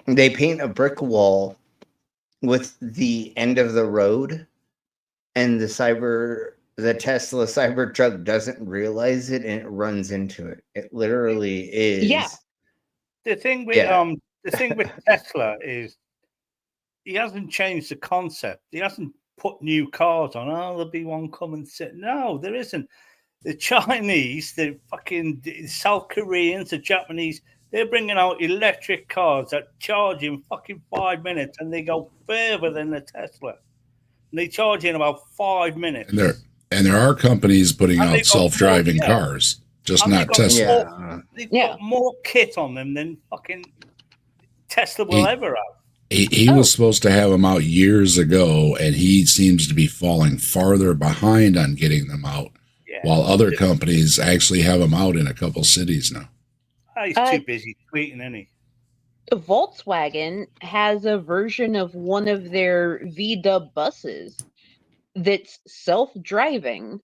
[SPEAKER 3] they paint a brick wall with the end of the road, and the Tesla Cybertruck doesn't realize it, and it runs into it. It literally is.
[SPEAKER 9] Yeah.
[SPEAKER 8] The thing with Tesla is he hasn't changed the concept. He hasn't put new cars on. Oh, there'll be one come and sit. No, there isn't. The Chinese, the fucking South Koreans, the Japanese, they're bringing out electric cars that charge in fucking 5 minutes, and they go further than the Tesla. And they charge in about 5 minutes.
[SPEAKER 11] And there are companies putting
[SPEAKER 8] And
[SPEAKER 11] out
[SPEAKER 8] they've got
[SPEAKER 11] self-driving
[SPEAKER 8] more, yeah.
[SPEAKER 11] cars, just
[SPEAKER 8] And
[SPEAKER 11] not Tesla.
[SPEAKER 8] They've got more kit on them than fucking Tesla will ever have.
[SPEAKER 11] He was supposed to have them out years ago, and he seems to be falling farther behind on getting them out, while other companies actually have them out in a couple cities now.
[SPEAKER 8] He's too busy tweeting, isn't he?
[SPEAKER 9] Volkswagen has a version of one of their VW buses that's self-driving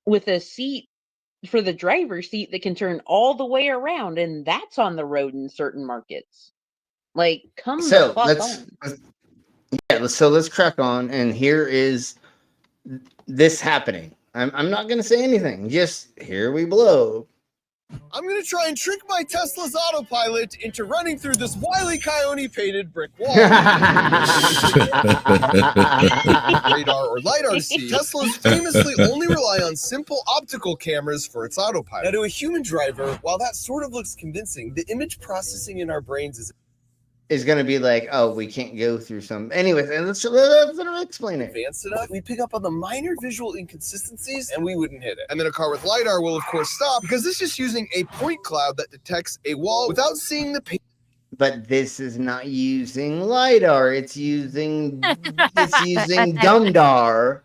[SPEAKER 9] with a seat for the driver's seat that can turn all the way around, and that's on the road in certain markets. Like, come the fuck on.
[SPEAKER 3] So let's crack on, and here is this happening. I'm not gonna say anything. Just here we blow.
[SPEAKER 13] I'm gonna try and trick my Tesla's autopilot into running through this Wile E. Coyote painted brick wall. Radar or LiDAR to see. Teslas famously only rely on simple optical cameras for its autopilot. Now, to a human driver, while that sort of looks convincing, the image processing in our brains
[SPEAKER 3] is going to be like, oh, we can't go through some. Anyways, and let's explain it.
[SPEAKER 13] advanced enough, we pick up on the minor visual inconsistencies and we wouldn't hit it. And then a car with LiDAR will, of course, stop because this is using a point cloud that detects a wall without seeing the paint.
[SPEAKER 3] But this is not using LiDAR. It's using Dumdar.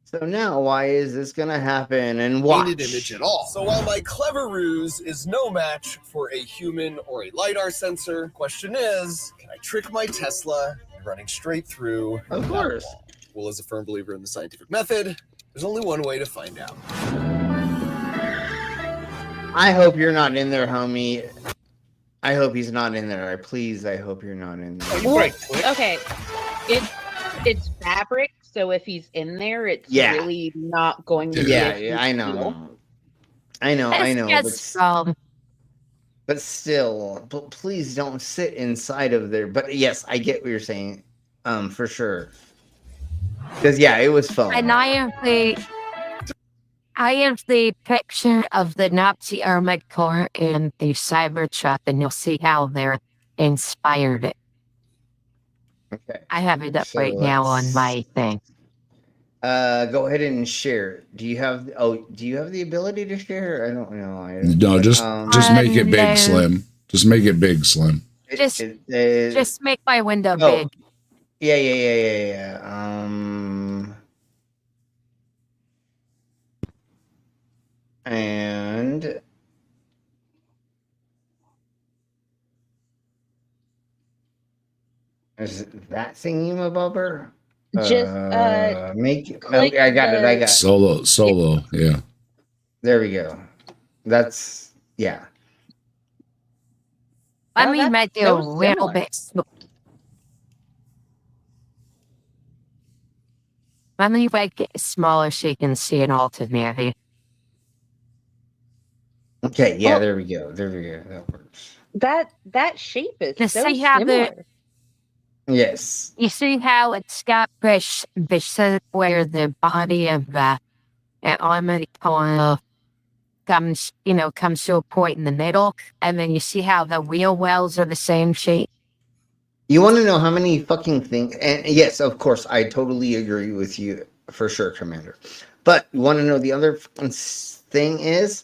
[SPEAKER 3] So now, why is this going to happen? And watch.
[SPEAKER 13] Painted image at all. So while my clever ruse is no match for a human or a LiDAR sensor, question is, can I trick my Tesla running straight through?
[SPEAKER 3] Of course.
[SPEAKER 13] Wall? Well, as a firm believer in the scientific method, there's only one way to find out.
[SPEAKER 3] I hope you're not in there, homie. I hope he's not in there. Please, I hope you're not in there.
[SPEAKER 9] Well, okay, it's fabric, so if he's in there, it's really not going to.
[SPEAKER 3] Yeah, I know. I know. But still, please don't sit inside of there. But yes, I get what you're saying, for sure. Because it was fun.
[SPEAKER 7] And I have the picture of the Nazi armored car and the Cybertruck, and you'll see how they're inspired it.
[SPEAKER 3] Okay.
[SPEAKER 7] I have it up right now on my thing.
[SPEAKER 3] Go ahead and share. Do you have the ability to share? I don't know.
[SPEAKER 11] No, just make it big, Slim. Just make it big, Slim.
[SPEAKER 7] Just make my window big.
[SPEAKER 3] Yeah. And is that thingy-mabobber?
[SPEAKER 9] Just
[SPEAKER 3] make. Okay, I got it.
[SPEAKER 11] Solo. Yeah.
[SPEAKER 3] There we go. That's
[SPEAKER 7] Let me make it a little bit. Let me make it smaller so you can see it all together.
[SPEAKER 3] Okay, there we go. That works.
[SPEAKER 9] That shape is
[SPEAKER 7] You
[SPEAKER 9] so
[SPEAKER 7] see how
[SPEAKER 9] similar.
[SPEAKER 3] Yes.
[SPEAKER 7] You see how it's got this where the body of an armored car comes to a point in the middle, and then you see how the wheel wells are the same shape.
[SPEAKER 3] You want to know how many fucking things? And yes, of course, I totally agree with you for sure, Commander. But you want to know the other thing is,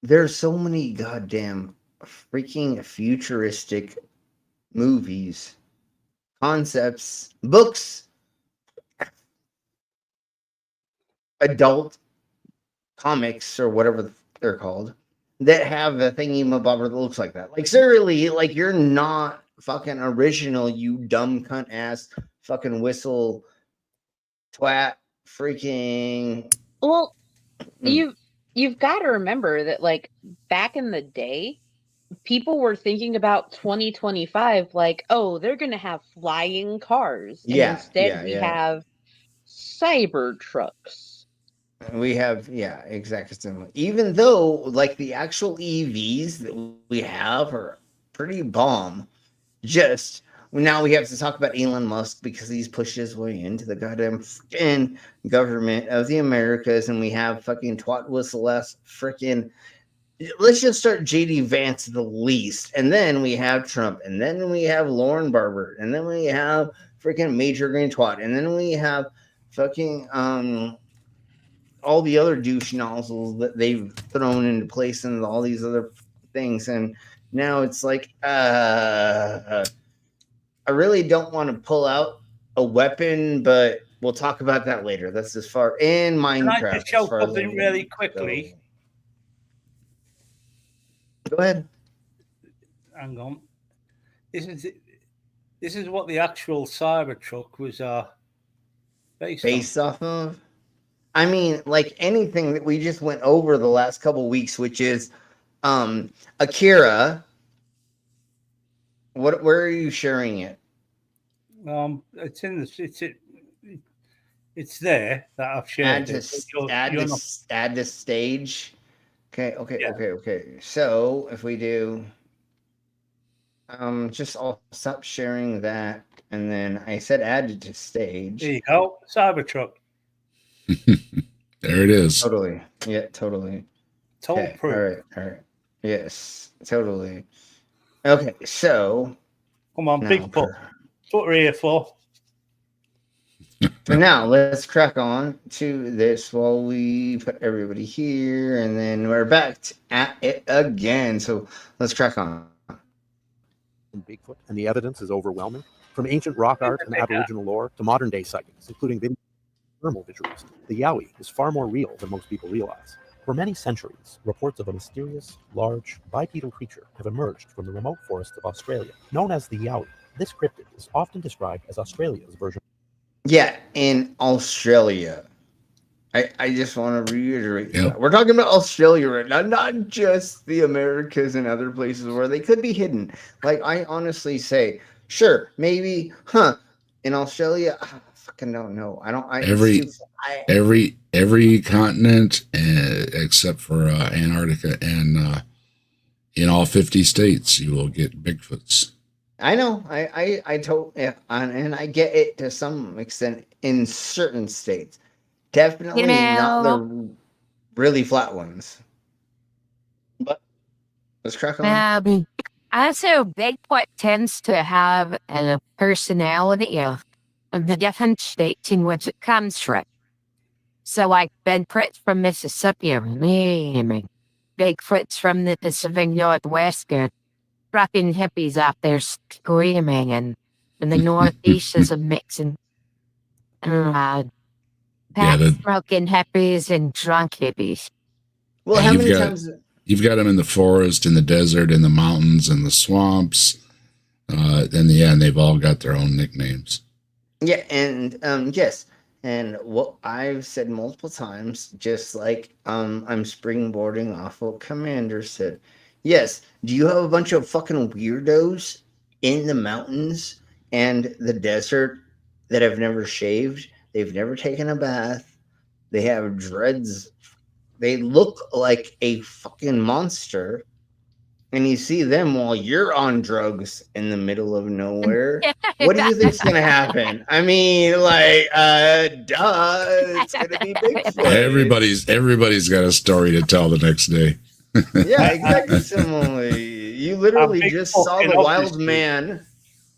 [SPEAKER 3] there's so many goddamn freaking futuristic movies, concepts, books, adult comics, or whatever they're called, that have a thingy-mabobber that looks like that. Like, seriously, like, you're not fucking original, you dumb cunt ass fucking whistle twat freaking.
[SPEAKER 9] Well, you've got to remember that, like, back in the day, people were thinking about 2025 like, oh, they're going to have flying cars. And instead we have cyber trucks.
[SPEAKER 3] We have, exactly. Even though, like, the actual EVs that we have are pretty bomb. Just now we have to talk about Elon Musk because he's pushed his way into the goddamn government of the Americas, and we have fucking twat whistle ass freaking let's just start JD Vance the least, and then we have Trump, and then we have Lauren Barber, and then we have freaking Major Green Twat, and then we have fucking all the other douche nozzles that they've thrown into place and all these other things, and now it's like I really don't want to pull out a weapon, but we'll talk about that later. That's as far in Minecraft.
[SPEAKER 8] Can I just show something really quickly?
[SPEAKER 3] Go ahead.
[SPEAKER 8] Hang on. This is what the actual Cybertruck was based
[SPEAKER 3] off of. I mean, like anything that we just went over the last couple weeks, which is Akira. Where are you sharing it?
[SPEAKER 8] It's in the it's there that I've shared.
[SPEAKER 3] Add to stage. Okay. So if we do, I'll stop sharing that, and then I said add it to stage.
[SPEAKER 8] There you go, Cybertruck.
[SPEAKER 11] There it is.
[SPEAKER 3] Totally. Yeah, totally.
[SPEAKER 8] Total proof.
[SPEAKER 3] All right. Yes, totally. Okay, so
[SPEAKER 8] come on, Bigfoot. What we're here for.
[SPEAKER 3] So now let's crack on to this while we put everybody here, and then we're back at it again. So let's crack on.
[SPEAKER 10] Bigfoot, and the evidence is overwhelming. From ancient rock art and Aboriginal lore to modern day sightings, including thermal visuals, the Yowie is far more real than most people realize. For many centuries, reports of a mysterious, large, bipedal creature have emerged from the remote forests of Australia. Known as the Yowie, this cryptid is often described as Australia's version.
[SPEAKER 3] Yeah, in Australia. I just want to reiterate that. We're talking about Australia right now, not just the Americas and other places where they could be hidden. Like, I honestly say, sure, maybe, in Australia, I fucking don't know.
[SPEAKER 11] Every continent except for Antarctica, and in all 50 states, you will get Bigfoots.
[SPEAKER 3] I know. I totally, and I get it to some extent in certain states. Definitely not the really flat ones. But let's crack on.
[SPEAKER 7] Also, Bigfoot tends to have a personality of the different states in which it comes from. So, like Bigfoot's from Mississippi, Bigfoot's from the Pacific Northwest, fucking hippies out there screaming, and in the Northeast is a mixing. Broken hippies and drunk hippies.
[SPEAKER 3] Well, how many times?
[SPEAKER 11] You've got them in the forest, in the desert, in the mountains, in the swamps. And they've all got their own nicknames.
[SPEAKER 3] Yeah, and yes. And what I've said multiple times, just like I'm springboarding off what Commander said. Yes, do you have a bunch of fucking weirdos in the mountains and the desert that have never shaved? They've never taken a bath. They have dreads. They look like a fucking monster. And you see them while you're on drugs in the middle of nowhere. What do you think's gonna happen? I mean, like, duh, it's gonna be Bigfoot.
[SPEAKER 11] Everybody's got a story to tell the next day.
[SPEAKER 3] Yeah, exactly. Similarly, you literally just saw the wild man.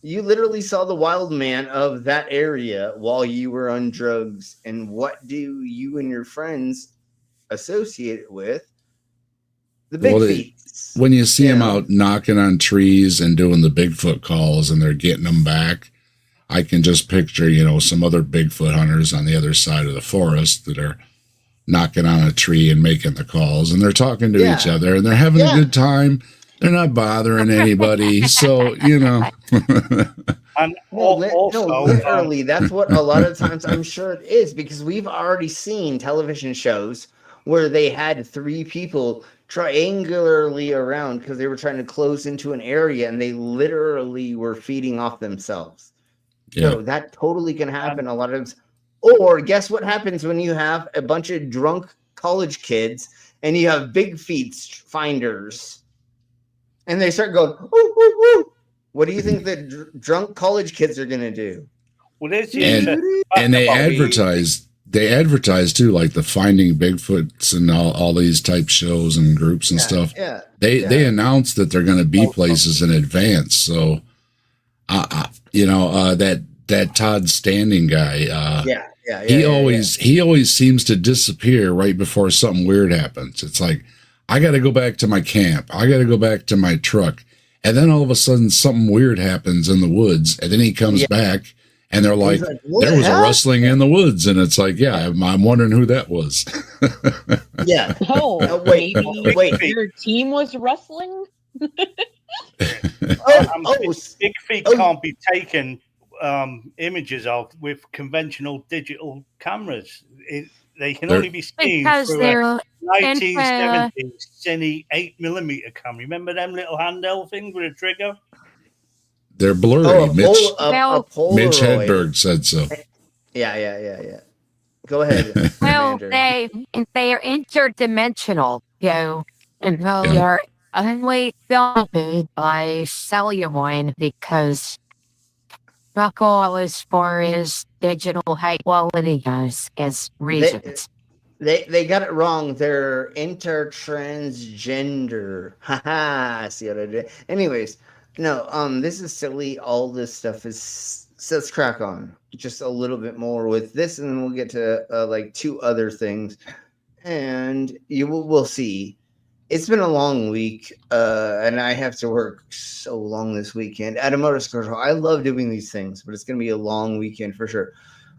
[SPEAKER 3] You literally saw the wild man of that area while you were on drugs. And what do you and your friends associate it with? The big feet.
[SPEAKER 11] When you see them out knocking on trees and doing the Bigfoot calls and they're getting them back, I can just picture, some other Bigfoot hunters on the other side of the forest that are knocking on a tree and making the calls, and they're talking to each other and they're having a good time. They're not bothering anybody. So,
[SPEAKER 8] And
[SPEAKER 3] literally, that's what a lot of times I'm sure it is, because we've already seen television shows where they had 3 people triangularly around because they were trying to close into an area and they literally were feeding off themselves. Yeah. So that totally can happen a lot of times. Or guess what happens when you have a bunch of drunk college kids and you have big feet finders and they start going, ooh, ooh, ooh. What do you think the drunk college kids are going to do?
[SPEAKER 11] Well, and they they advertise too, like the Finding Bigfoots and all these type shows and groups and stuff.
[SPEAKER 3] Yeah.
[SPEAKER 11] They announce that they're going to be places in advance. So, that Todd Standing guy. He always seems to disappear right before something weird happens. It's like, I got to go back to my camp. I got to go back to my truck. And then all of a sudden something weird happens in the woods. And then he comes back and they're like there was a rustling in the woods. And it's like, yeah, I'm wondering who that was.
[SPEAKER 3] Yeah.
[SPEAKER 9] Oh,
[SPEAKER 3] wait.
[SPEAKER 9] Your team was rustling?
[SPEAKER 8] Big feet can't be taken images of with conventional digital cameras. They can only be seen through a 1970s Cine 8mm camera. Remember them little handheld things with a trigger?
[SPEAKER 11] They're blurry.
[SPEAKER 3] Oh,
[SPEAKER 11] Mitch Hedberg said so.
[SPEAKER 3] Yeah. Go ahead.
[SPEAKER 7] Well, they're interdimensional, and they're only filtered by celluloid because fuck all as far as digital high quality goes as reasons.
[SPEAKER 3] They got it wrong. They're intertransgender. Haha. See what I did? Anyways, no, this is silly. All this stuff is, so let's crack on just a little bit more with this, and then we'll get to like two other things, and we'll see. It's been a long week, and I have to work so long this weekend at a motorcycle. I love doing these things, but it's going to be a long weekend for sure.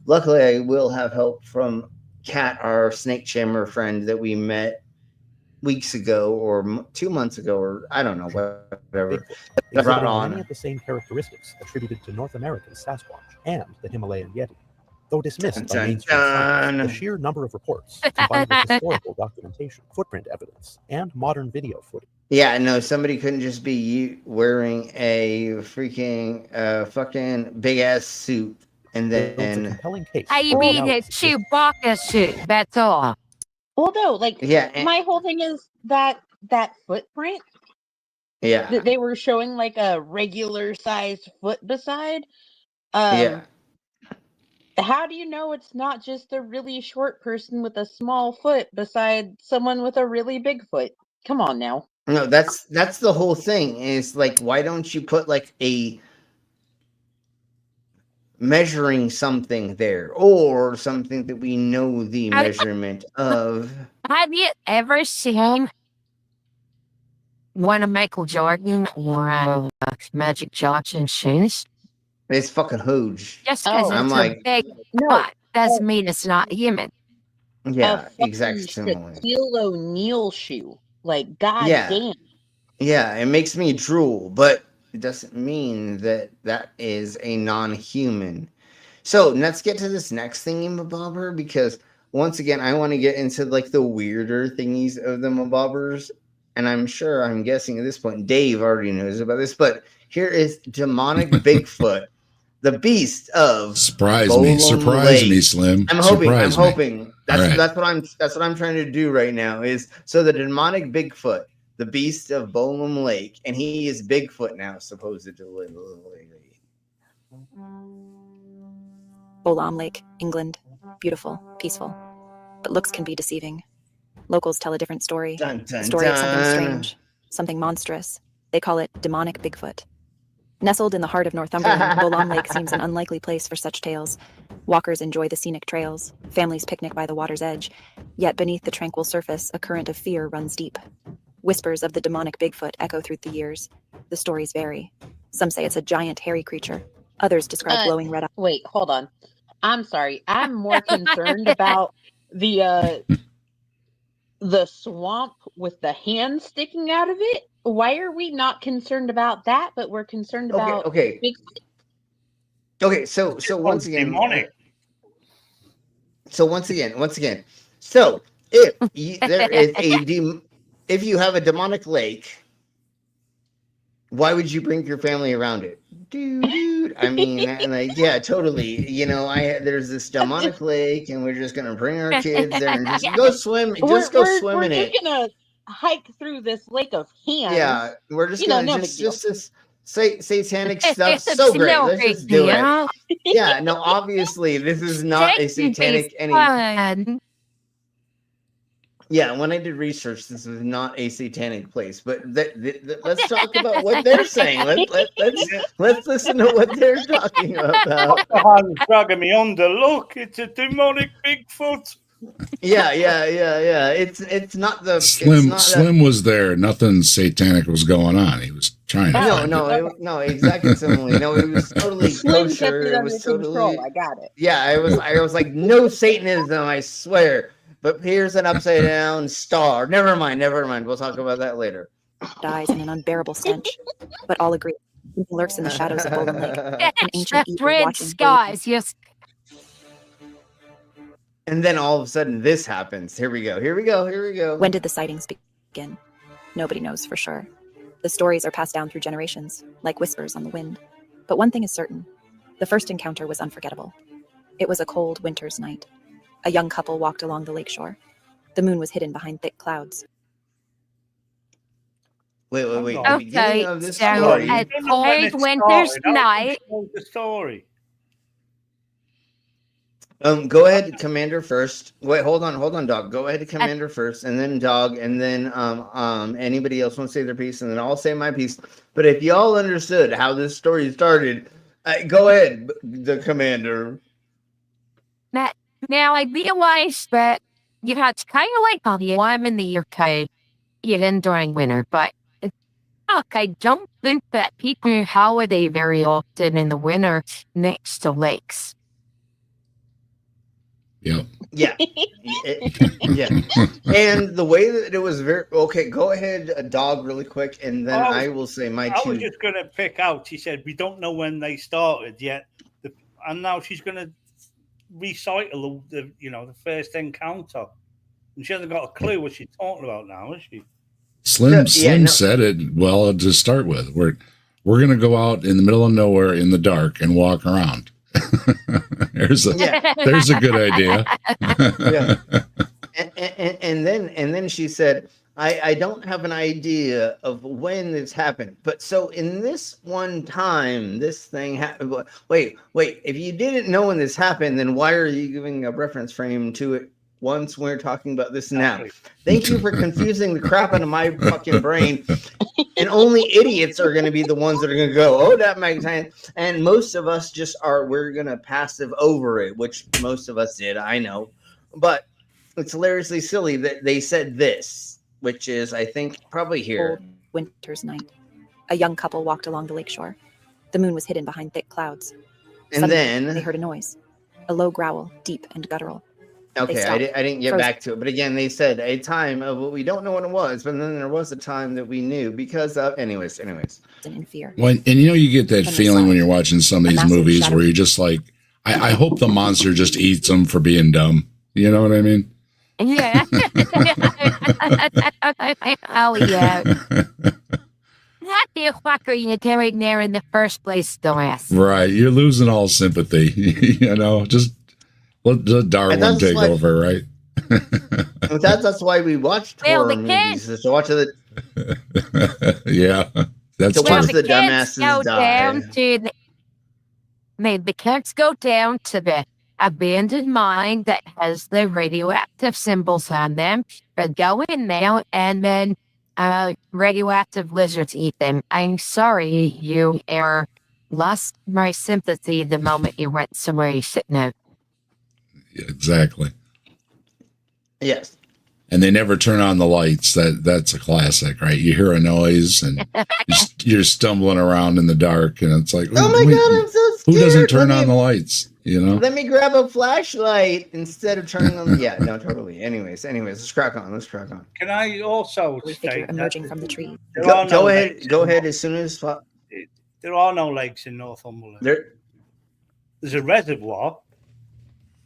[SPEAKER 3] Luckily, I will have help from Kat, our snake charmer friend that we met weeks ago or 2 months ago, or I don't know, whatever. Brought on
[SPEAKER 10] many of the same characteristics attributed to North American Sasquatch and the Himalayan Yeti. Though dismissed by mainstream science, the sheer number of reports, combined with historical documentation, footprint evidence, and modern video footage.
[SPEAKER 3] Yeah, no, somebody couldn't just be wearing a freaking fucking big ass suit and then
[SPEAKER 10] compelling case.
[SPEAKER 7] I mean, a Chewbacca suit. That's all.
[SPEAKER 9] Well, no, like
[SPEAKER 3] yeah,
[SPEAKER 9] my whole thing is that footprint.
[SPEAKER 3] Yeah,
[SPEAKER 9] that they were showing like a regular sized foot beside.
[SPEAKER 3] Yeah.
[SPEAKER 9] How do you know it's not just a really short person with a small foot beside someone with a really big foot? Come on now.
[SPEAKER 3] No, that's the whole thing. Is like, why don't you put like a measuring something there, or something that we know the measurement of?
[SPEAKER 7] Have you ever seen one of Michael Jordan or Magic Johnson shoes?
[SPEAKER 3] It's fucking huge.
[SPEAKER 7] Just because it's a big foot doesn't mean it's not human.
[SPEAKER 3] Yeah, exactly.
[SPEAKER 9] Shaquille O'Neal shoe. Like, goddamn.
[SPEAKER 3] Yeah, it makes me drool, but it doesn't mean that is a non-human. So let's get to this next thingy-mabobber, because once again, I want to get into like the weirder thingies of the mabobbers, and I'm guessing at this point, Dave already knows about this, but here is demonic Bigfoot, the beast of
[SPEAKER 11] Surprise me, Slim.
[SPEAKER 3] I'm hoping. That's what I'm trying to do right now. Is so the demonic Bigfoot, the beast of Bolum Lake, and he is Bigfoot now, supposedly.
[SPEAKER 14] Bolum Lake, England, beautiful, peaceful, but looks can be deceiving. Locals tell a different story.
[SPEAKER 3] Dun, dun,
[SPEAKER 14] A story of something
[SPEAKER 3] dun.
[SPEAKER 14] strange, something monstrous. They call it demonic Bigfoot. Nestled in the heart of Northumberland, Bolum Lake seems an unlikely place for such tales. Walkers enjoy the scenic trails, families picnic by the water's edge, yet beneath the tranquil surface, a current of fear runs deep. Whispers of the demonic Bigfoot echo through the years. The stories vary. Some say it's a giant hairy creature. Others describe glowing red eyes.
[SPEAKER 9] Wait, hold on. I'm sorry. I'm more concerned about the swamp with the hand sticking out of it. Why are we not concerned about that, but we're concerned about Bigfoot?
[SPEAKER 3] Okay, so once again,
[SPEAKER 8] demonic.
[SPEAKER 3] So once again, so if there is if you have a demonic lake, why would you bring your family around it? Dude, I mean, like, yeah, totally. You know, there's this demonic lake, and we're just gonna bring our kids there and just go swim. Just go swim in it.
[SPEAKER 9] We're gonna hike through this lake of hands.
[SPEAKER 3] Yeah, we're just gonna satanic stuff. So great.
[SPEAKER 7] no
[SPEAKER 3] Let's
[SPEAKER 7] big
[SPEAKER 3] just do
[SPEAKER 7] deal.
[SPEAKER 3] it. Yeah, no, obviously this is not a satanic
[SPEAKER 7] fun.
[SPEAKER 3] Yeah, when I did research, this is not a satanic place. But let's talk about what they're saying. Let's listen to what they're talking about.
[SPEAKER 8] Alcohol's dragging me under. Look, it's a demonic Bigfoot.
[SPEAKER 3] Yeah. It's not the
[SPEAKER 11] Slim was there. Nothing satanic was going on. He was trying to.
[SPEAKER 3] No, exactly. Similarly, no, it was totally
[SPEAKER 9] Slim kept
[SPEAKER 3] kosher.
[SPEAKER 9] it
[SPEAKER 3] It
[SPEAKER 9] under
[SPEAKER 3] was
[SPEAKER 9] control.
[SPEAKER 3] totally.
[SPEAKER 9] I got it.
[SPEAKER 3] Yeah, I was like, no Satanism, I swear. But here's an upside down star. Never mind. We'll talk about that later.
[SPEAKER 14] Dies in an unbearable stench, but all agree he lurks in the shadows of Golden Lake, an ancient evil
[SPEAKER 7] Red
[SPEAKER 14] watching.
[SPEAKER 7] skies, yes.
[SPEAKER 3] And then all of a sudden, this happens. Here we go.
[SPEAKER 14] When did the sightings begin? Nobody knows for sure. The stories are passed down through generations, like whispers on the wind. But one thing is certain: the first encounter was unforgettable. It was a cold winter's night. A young couple walked along the lakeshore. The moon was hidden behind thick clouds.
[SPEAKER 3] Wait.
[SPEAKER 7] Okay,
[SPEAKER 3] of this
[SPEAKER 7] so
[SPEAKER 3] story.
[SPEAKER 7] a cold winter's night.
[SPEAKER 8] The story.
[SPEAKER 3] Go ahead, Commander first. Wait, hold on, Dog. Go ahead, Commander first, and then Dog, and then anybody else want to say their piece, and then I'll say my piece. But if y'all understood how this story started, go ahead, the Commander.
[SPEAKER 7] Now I realize that you know it's kind of like how I'm in the UK, even during winter, but look, I don't think that people holiday very often in the winter next to lakes.
[SPEAKER 3] Yeah. Yeah. And the way that it was very okay. Go ahead, Dog, really quick, and then I will say my two.
[SPEAKER 8] I was just going to pick out. She said we don't know when they started yet, and now she's going to recital the first encounter, and she hasn't got a clue what she's talking about now, is she?
[SPEAKER 11] Slim said it well to start with. We're going to go out in the middle of nowhere in the dark and walk around. There's a good idea.
[SPEAKER 3] Yeah. And then she said, I don't have an idea of when this happened, but so in this one time, this thing happened. Wait, if you didn't know when this happened, then why are you giving a reference frame to it once we're talking about this now? Thank you for confusing the crap out of my fucking brain. And only idiots are going to be the ones that are going to go, oh, that makes sense. And most of us we're going to passive over it, which most of us did, I know. But it's hilariously silly that they said this, which is, I think, probably here.
[SPEAKER 14] Cold winter's night. A young couple walked along the lakeshore. The moon was hidden behind thick clouds.
[SPEAKER 3] And
[SPEAKER 14] Suddenly,
[SPEAKER 3] then
[SPEAKER 14] they heard a noise. A low growl, deep and guttural.
[SPEAKER 3] Okay, I didn't get back to it. But again, they said a time of what we don't know what it was, but then there was a time that we knew because of anyways.
[SPEAKER 14] In fear.
[SPEAKER 11] And you get that feeling when you're watching some of these movies where you're just like, I hope the monster just eats them for being dumb. You know what I mean?
[SPEAKER 7] Yeah. Oh, yeah. What the fuck are you doing there in the first place, dumbass?
[SPEAKER 11] Right. You're losing all sympathy. Just let Darwin take over, right?
[SPEAKER 3] That's why we watched horror movies. To watch it.
[SPEAKER 11] Yeah. That's
[SPEAKER 3] to watch the
[SPEAKER 7] dumbasses
[SPEAKER 3] die.
[SPEAKER 7] The kids go down to the abandoned mine that has the radioactive symbols on them. But go in there and then radioactive lizards eat them. I'm sorry you lost my sympathy the moment you went somewhere you shouldn't have.
[SPEAKER 11] Exactly.
[SPEAKER 3] Yes.
[SPEAKER 11] And they never turn on the lights. That's a classic, right? You hear a noise and you're stumbling around in the dark, and it's like,
[SPEAKER 3] oh my God, I'm so scared.
[SPEAKER 11] Who doesn't turn on the lights?
[SPEAKER 3] Let me grab a flashlight instead of turning on. Yeah, no, totally. Anyways, let's crack on.
[SPEAKER 8] Can I also
[SPEAKER 14] figure emerging from the tree?
[SPEAKER 3] Go ahead as soon as
[SPEAKER 8] there are no lakes in Northumberland. There's a reservoir.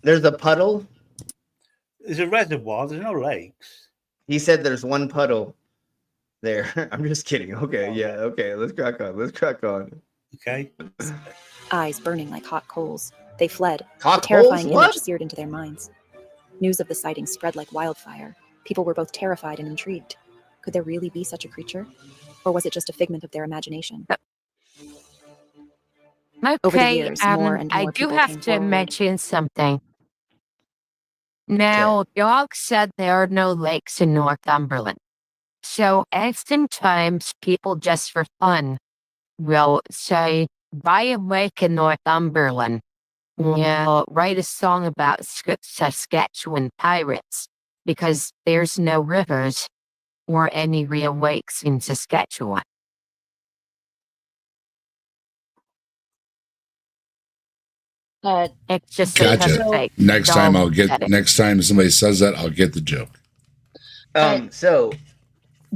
[SPEAKER 3] There's a puddle.
[SPEAKER 8] There's a reservoir. There's no lakes.
[SPEAKER 3] He said there's one puddle there. I'm just kidding. Okay, yeah, okay. Let's crack on.
[SPEAKER 8] Okay.
[SPEAKER 14] Eyes burning like hot coals. They fled.
[SPEAKER 3] Hot
[SPEAKER 14] a terrifying
[SPEAKER 3] coals? What?
[SPEAKER 14] image seared into their minds. News of the sighting spread like wildfire. People were both terrified and intrigued. Could there really be such a creature? Or was it just a figment of their imagination? Over the
[SPEAKER 7] Okay,
[SPEAKER 14] years, more and
[SPEAKER 7] I
[SPEAKER 14] more
[SPEAKER 7] do
[SPEAKER 14] people
[SPEAKER 7] have
[SPEAKER 14] came
[SPEAKER 7] to
[SPEAKER 14] forward.
[SPEAKER 7] mention something. Now, Dog said there are no lakes in Northumberland. So, oftentimes, people just for fun will say, buy a lake in Northumberland. Write a song about Saskatchewan pirates because there's no rivers or any real lakes in Saskatchewan. It's just a
[SPEAKER 11] Gotcha.
[SPEAKER 7] fake.
[SPEAKER 11] Next time I'll get.
[SPEAKER 7] Pathetic.
[SPEAKER 11] Next time somebody says that, I'll get the joke.
[SPEAKER 3] So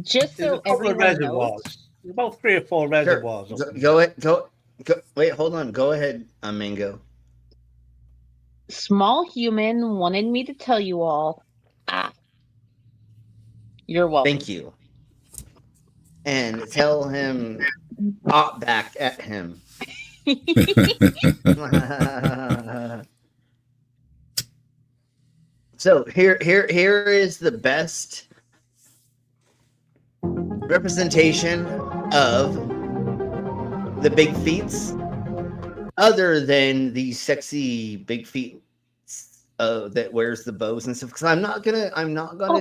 [SPEAKER 9] just
[SPEAKER 8] There's
[SPEAKER 9] so
[SPEAKER 8] a couple of
[SPEAKER 9] everyone knows,
[SPEAKER 8] reservoirs. There's about 3 or 4 reservoirs. up there.
[SPEAKER 3] Go ahead. Go. Wait, hold on. Go ahead, Mango.
[SPEAKER 9] Small Human wanted me to tell you all. You're welcome.
[SPEAKER 3] Thank you. And tell him back at him. So here is the best representation of the big feets, other than the sexy big feet that wears the bows and stuff. Because I'm not gonna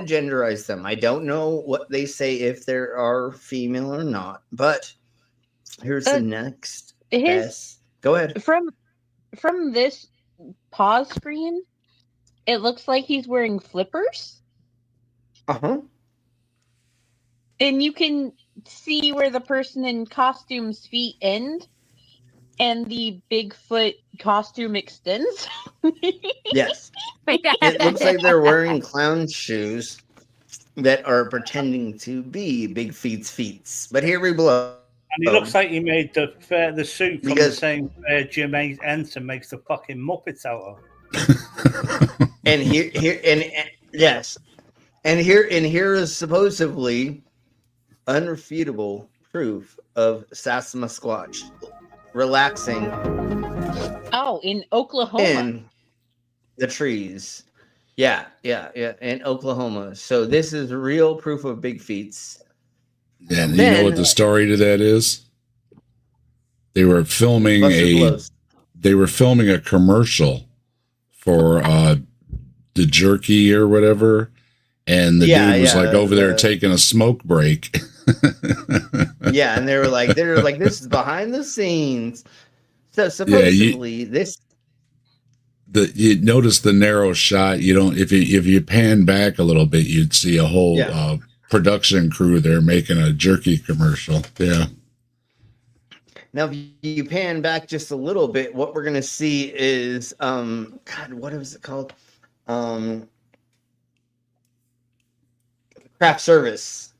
[SPEAKER 3] genderize them. I don't know what they say if they are female or not. But here's the next best. Go ahead.
[SPEAKER 9] From this pause screen, it looks like he's wearing flippers. And you can see where the person in costume's feet end and the Bigfoot costume extends.
[SPEAKER 3] Yes. It looks like they're wearing clown shoes that are pretending to be big feet. But here we blow.
[SPEAKER 8] And he looks like he made the suit from the same Jim Henson makes the fucking Muppets out of.
[SPEAKER 3] And here is supposedly unrefutable proof of Sasquatch relaxing.
[SPEAKER 9] Oh, in Oklahoma.
[SPEAKER 3] In the trees. Yeah, in Oklahoma. So this is real proof of big feet.
[SPEAKER 11] And you know what the story to that is? They were filming a commercial for the jerky or whatever, and the dude was over there taking a smoke break.
[SPEAKER 3] Yeah, and they were like, this is behind the scenes. So supposedly
[SPEAKER 11] you notice the narrow shot. You don't if you pan back a little bit, you'd see a whole production crew there making a jerky commercial. Yeah.
[SPEAKER 3] Now, if you pan back just a little bit, what we're gonna see is God, what was it called? Craft service.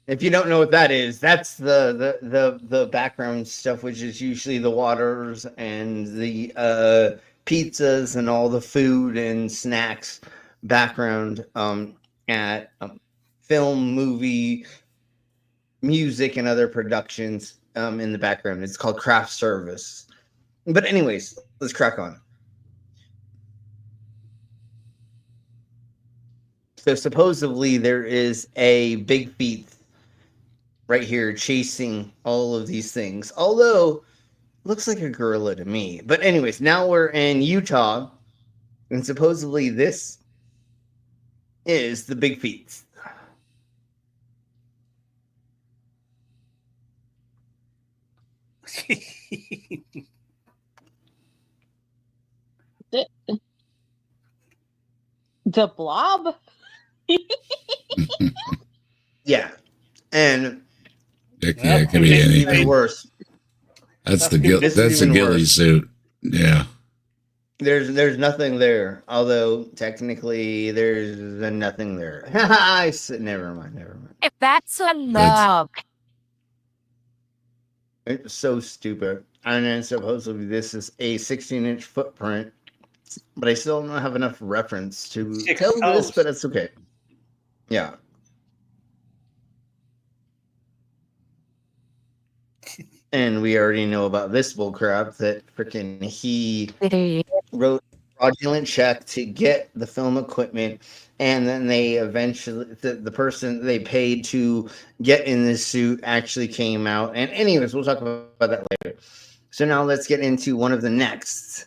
[SPEAKER 3] If you don't know what that is, that's the background stuff, which is usually the waters and the pizzas and all the food and snacks background at film, movie, music, and other productions in the background. It's called craft service. But anyways, let's crack on. So supposedly there is a big feet right here chasing all of these things. Although, looks like a gorilla to me. But anyways, now we're in Utah, and supposedly this is the big feet.
[SPEAKER 9] The blob?
[SPEAKER 3] Yeah. And
[SPEAKER 11] it can be anything.
[SPEAKER 3] Even worse.
[SPEAKER 11] That's the ghillie suit. Yeah.
[SPEAKER 3] There's nothing there. Although technically there's nothing there. Never mind.
[SPEAKER 7] If that's a log.
[SPEAKER 3] It's so stupid. And then supposedly this is a 16-inch footprint. But I still don't have enough reference to tell this, but it's okay. Yeah. And we already know about this bullcrap that freaking he wrote fraudulent check to get the film equipment, and then they eventually the person they paid to get in this suit actually came out. And anyways, we'll talk about that later. So now let's get into one of the next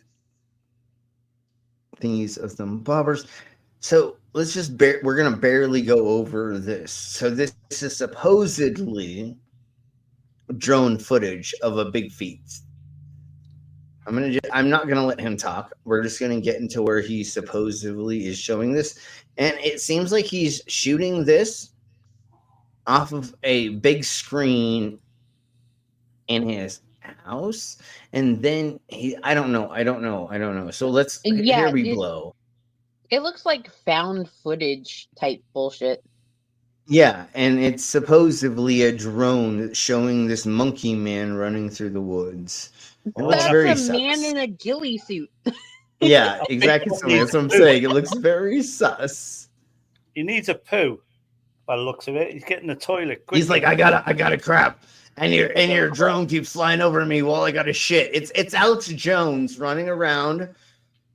[SPEAKER 3] thingies of some bobbers. So let's just we're gonna barely go over this. So this is supposedly drone footage of a big feat. I'm not gonna let him talk. We're just gonna get into where he supposedly is showing this, and it seems like he's shooting this off of a big screen in his house, and then I don't know. So let's here we blow.
[SPEAKER 9] It looks like found footage type bullshit.
[SPEAKER 3] Yeah, and it's supposedly a drone showing this monkey man running through the woods.
[SPEAKER 9] That's a man in a ghillie suit.
[SPEAKER 3] Yeah, exactly. That's what I'm saying. It looks very sus.
[SPEAKER 8] He needs a poo. By the looks of it, he's getting the toilet.
[SPEAKER 3] He's like, I gotta crap, and your drone keeps flying over me while I gotta shit. It's Alex Jones running around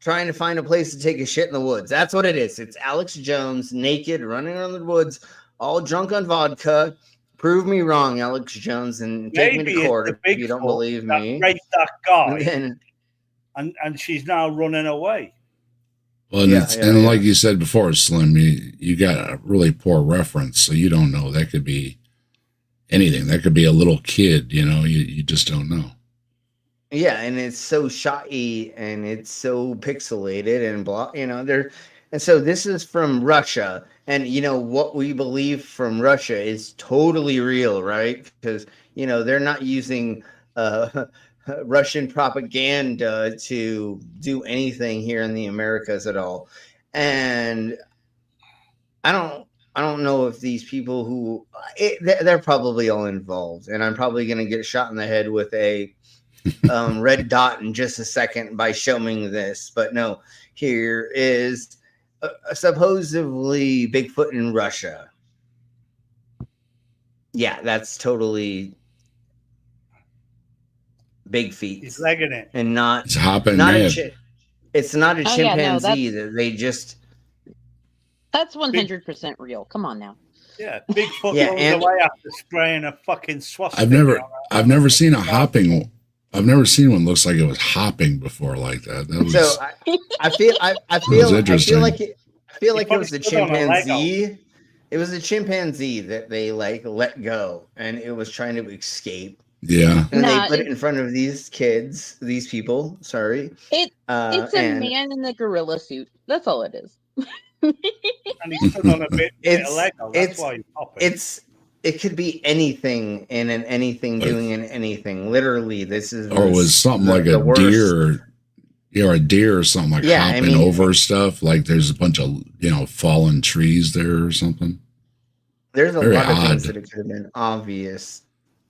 [SPEAKER 3] trying to find a place to take a shit in the woods. That's what it is. It's Alex Jones naked running around the woods, all drunk on vodka. Prove me wrong, Alex Jones, and take me to court if you don't believe me.
[SPEAKER 8] Raped that guy, and she's now running away.
[SPEAKER 11] Well, and like you said before, Slim, you got a really poor reference, so you don't know. That could be anything. That could be a little kid, you just don't know.
[SPEAKER 3] Yeah, and it's so shoddy and it's so pixelated and blah, and so this is from Russia, and what we believe from Russia is totally real, right? Because they're not using Russian propaganda to do anything here in the Americas at all. And I don't know if these people who they're probably all involved, and I'm probably going to get shot in the head with a red dot in just a second by showing this. But no, here is supposedly Bigfoot in Russia. Yeah, that's totally big feet.
[SPEAKER 8] He's legging it,
[SPEAKER 3] and not
[SPEAKER 11] it's hopping
[SPEAKER 3] not
[SPEAKER 11] mad.
[SPEAKER 3] It's not a chimpanzee.
[SPEAKER 9] Yeah,
[SPEAKER 3] That they just.
[SPEAKER 9] That's 100% real. Come on now.
[SPEAKER 8] Yeah, Bigfoot goes away after spraying a fucking swastika.
[SPEAKER 11] I've never seen a hopping. I've never seen one looks like it was hopping before like that. That was,
[SPEAKER 3] so I feel like it was a chimpanzee. It was a chimpanzee that they let go, and it was trying to escape.
[SPEAKER 11] Yeah,
[SPEAKER 3] and they put it in front of these people. Sorry,
[SPEAKER 9] it's a man in the gorilla suit. That's all it is.
[SPEAKER 8] And he's put on a bit of Lego. That's why he's popping.
[SPEAKER 3] It could be anything in an anything doing an anything. Literally, this is.
[SPEAKER 11] Or it was something like a deer. Or a deer or something like hopping over stuff. Like there's a bunch of fallen trees there or something.
[SPEAKER 3] There's a lot of things that it could have been obvious.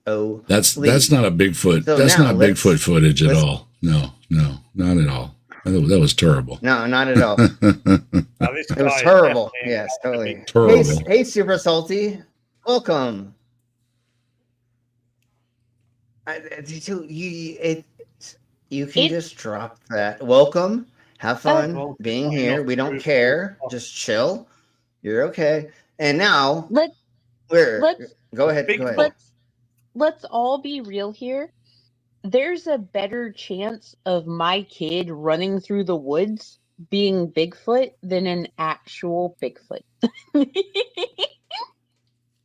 [SPEAKER 3] Oh,
[SPEAKER 11] that's not a Bigfoot. So that's not Bigfoot footage at all. No, not at all. That was terrible.
[SPEAKER 3] No, not at all. It was terrible. Yes, totally.
[SPEAKER 11] Terrible.
[SPEAKER 3] Hey, Super Salty. Welcome. You can just drop that. Welcome. Have fun being here. We don't care. Just chill. You're okay. And now go ahead.
[SPEAKER 9] Let's all be real here. There's a better chance of my kid running through the woods being Bigfoot than an actual Bigfoot.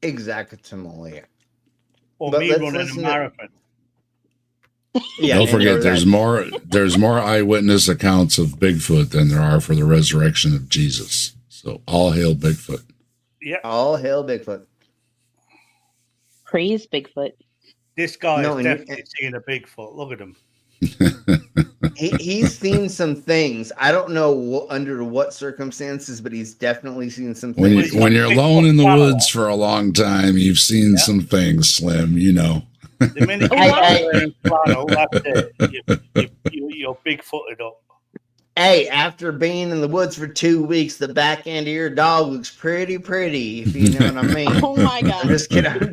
[SPEAKER 3] Exactly.
[SPEAKER 8] Or me running a marathon.
[SPEAKER 3] Yeah,
[SPEAKER 11] don't forget, there's more eyewitness accounts of Bigfoot than there are for the resurrection of Jesus. So all hail Bigfoot.
[SPEAKER 8] Yeah,
[SPEAKER 3] all hail Bigfoot.
[SPEAKER 9] Praise Bigfoot.
[SPEAKER 8] This guy is definitely seeing a Bigfoot. Look at him.
[SPEAKER 3] He's seen some things. I don't know under what circumstances, but he's definitely seen some things.
[SPEAKER 11] When you're alone in the woods for a long time, you've seen some things, Slim.
[SPEAKER 8] The minute you're Bigfooted up.
[SPEAKER 3] Hey, after being in the woods for 2 weeks, the back end of your dog looks pretty, if you know what I mean.
[SPEAKER 9] Oh my God.
[SPEAKER 3] I'm just kidding.
[SPEAKER 8] The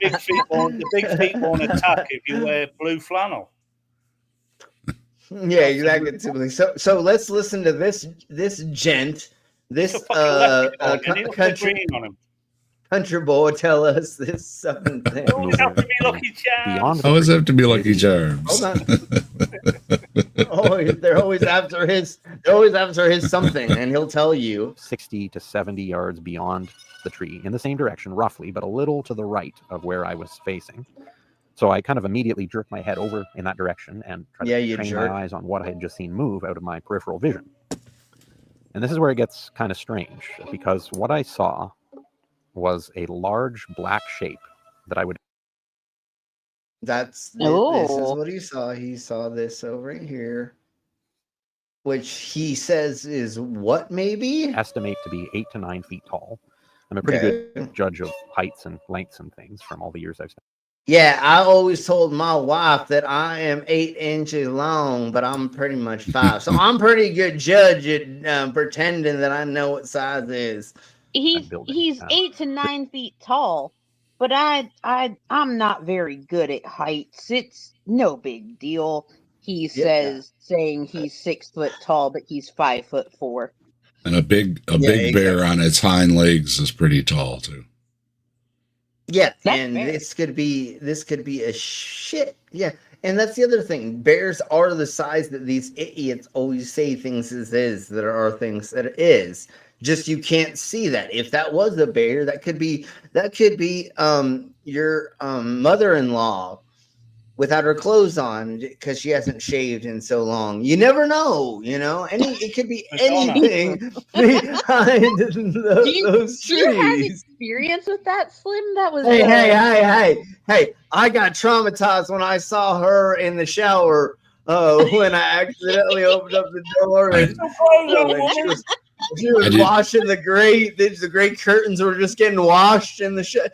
[SPEAKER 8] big feet won't attack if you wear blue flannel.
[SPEAKER 3] Yeah, exactly. So let's listen to this gent, this country boy tell us this something thing.
[SPEAKER 8] Always have to be Lucky Charms.
[SPEAKER 11] Always have to be Lucky Charms.
[SPEAKER 3] Hold on. They're always after his something, and he'll tell you
[SPEAKER 10] 60 to 70 yards beyond the tree in the same direction, roughly, but a little to the right of where I was facing. So I kind of immediately jerked my head over in that direction and tried to train my eyes on what I had just seen move out of my peripheral vision. And this is where it gets kind of strange, because what I saw was a large black shape that I would...
[SPEAKER 3] This is what he saw. He saw this over here, which he says is what, maybe?
[SPEAKER 10] Estimate to be 8 to 9 feet tall. I'm a pretty good judge of heights and lengths and things from all the years I've spent.
[SPEAKER 3] Yeah, I always told my wife that I am 8 inches long, but I'm pretty much 5. So I'm pretty good judge at pretending that I know what size is.
[SPEAKER 9] He's 8 to 9 feet tall, but I'm not very good at heights. It's no big deal. He says saying he's 6 foot tall, but he's 5'4".
[SPEAKER 11] And a big bear on its hind legs is pretty tall too.
[SPEAKER 3] Yeah, and this could be a shit. Yeah, and that's the other thing. Bears are the size that these idiots always say things is. There are things that it is. Just you can't see that. If that was a bear, that could be your mother-in-law without her clothes on because she hasn't shaved in so long. You never know, it could be anything behind those trees.
[SPEAKER 9] Do you have experience with that, Slim? That was
[SPEAKER 3] hey, I got traumatized when I saw her in the shower when I accidentally opened up the door and she was washing the great curtains were just getting washed in the shower.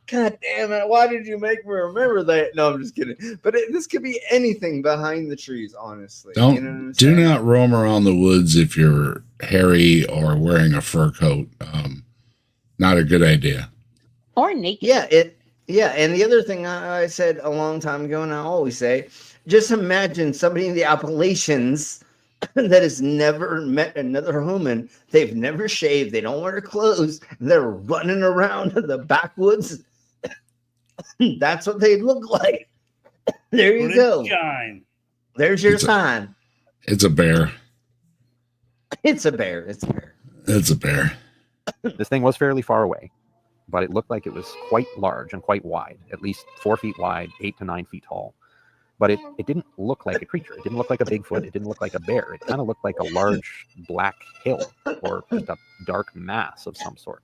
[SPEAKER 3] God damn it! Why did you make me remember that? No, I'm just kidding. But this could be anything behind the trees, honestly.
[SPEAKER 11] Do not roam around the woods if you're hairy or wearing a fur coat. Not a good idea.
[SPEAKER 9] Or naked.
[SPEAKER 3] Yeah. And the other thing I said a long time ago, and I always say, just imagine somebody in the Appalachians that has never met another human. They've never shaved. They don't wear clothes. They're running around in the backwoods. That's what they look like. There you go. There's your sign.
[SPEAKER 11] It's a bear.
[SPEAKER 3] It's a bear.
[SPEAKER 11] It's a bear.
[SPEAKER 10] This thing was fairly far away, but it looked like it was quite large and quite wide, at least 4 feet wide, 8 to 9 feet tall. But it didn't look like a creature. It didn't look like a Bigfoot. It didn't look like a bear. It kind of looked like a large black hill or just a dark mass of some sort.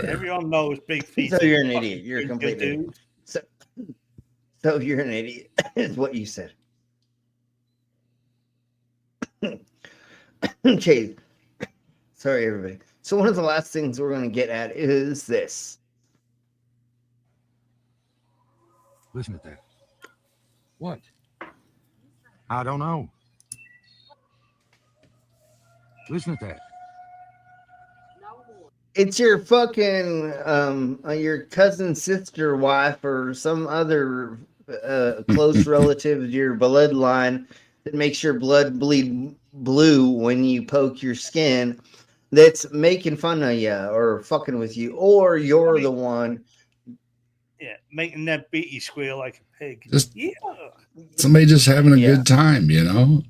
[SPEAKER 8] Everyone knows big feet.
[SPEAKER 3] So you're an idiot. You're a complete idiot. So you're an idiot, is what you said. Okay. Sorry, everybody. So one of the last things we're going to get at is this.
[SPEAKER 15] Listen to that. What? I don't know. Listen to that.
[SPEAKER 3] It's your fucking your cousin, sister, wife, or some other close relative of your bloodline that makes your blood bleed blue when you poke your skin. That's making fun of you or fucking with you, or you're the one.
[SPEAKER 8] Yeah, making that beaty squeal like a pig.
[SPEAKER 11] Somebody just having a good time,
[SPEAKER 3] Exactly.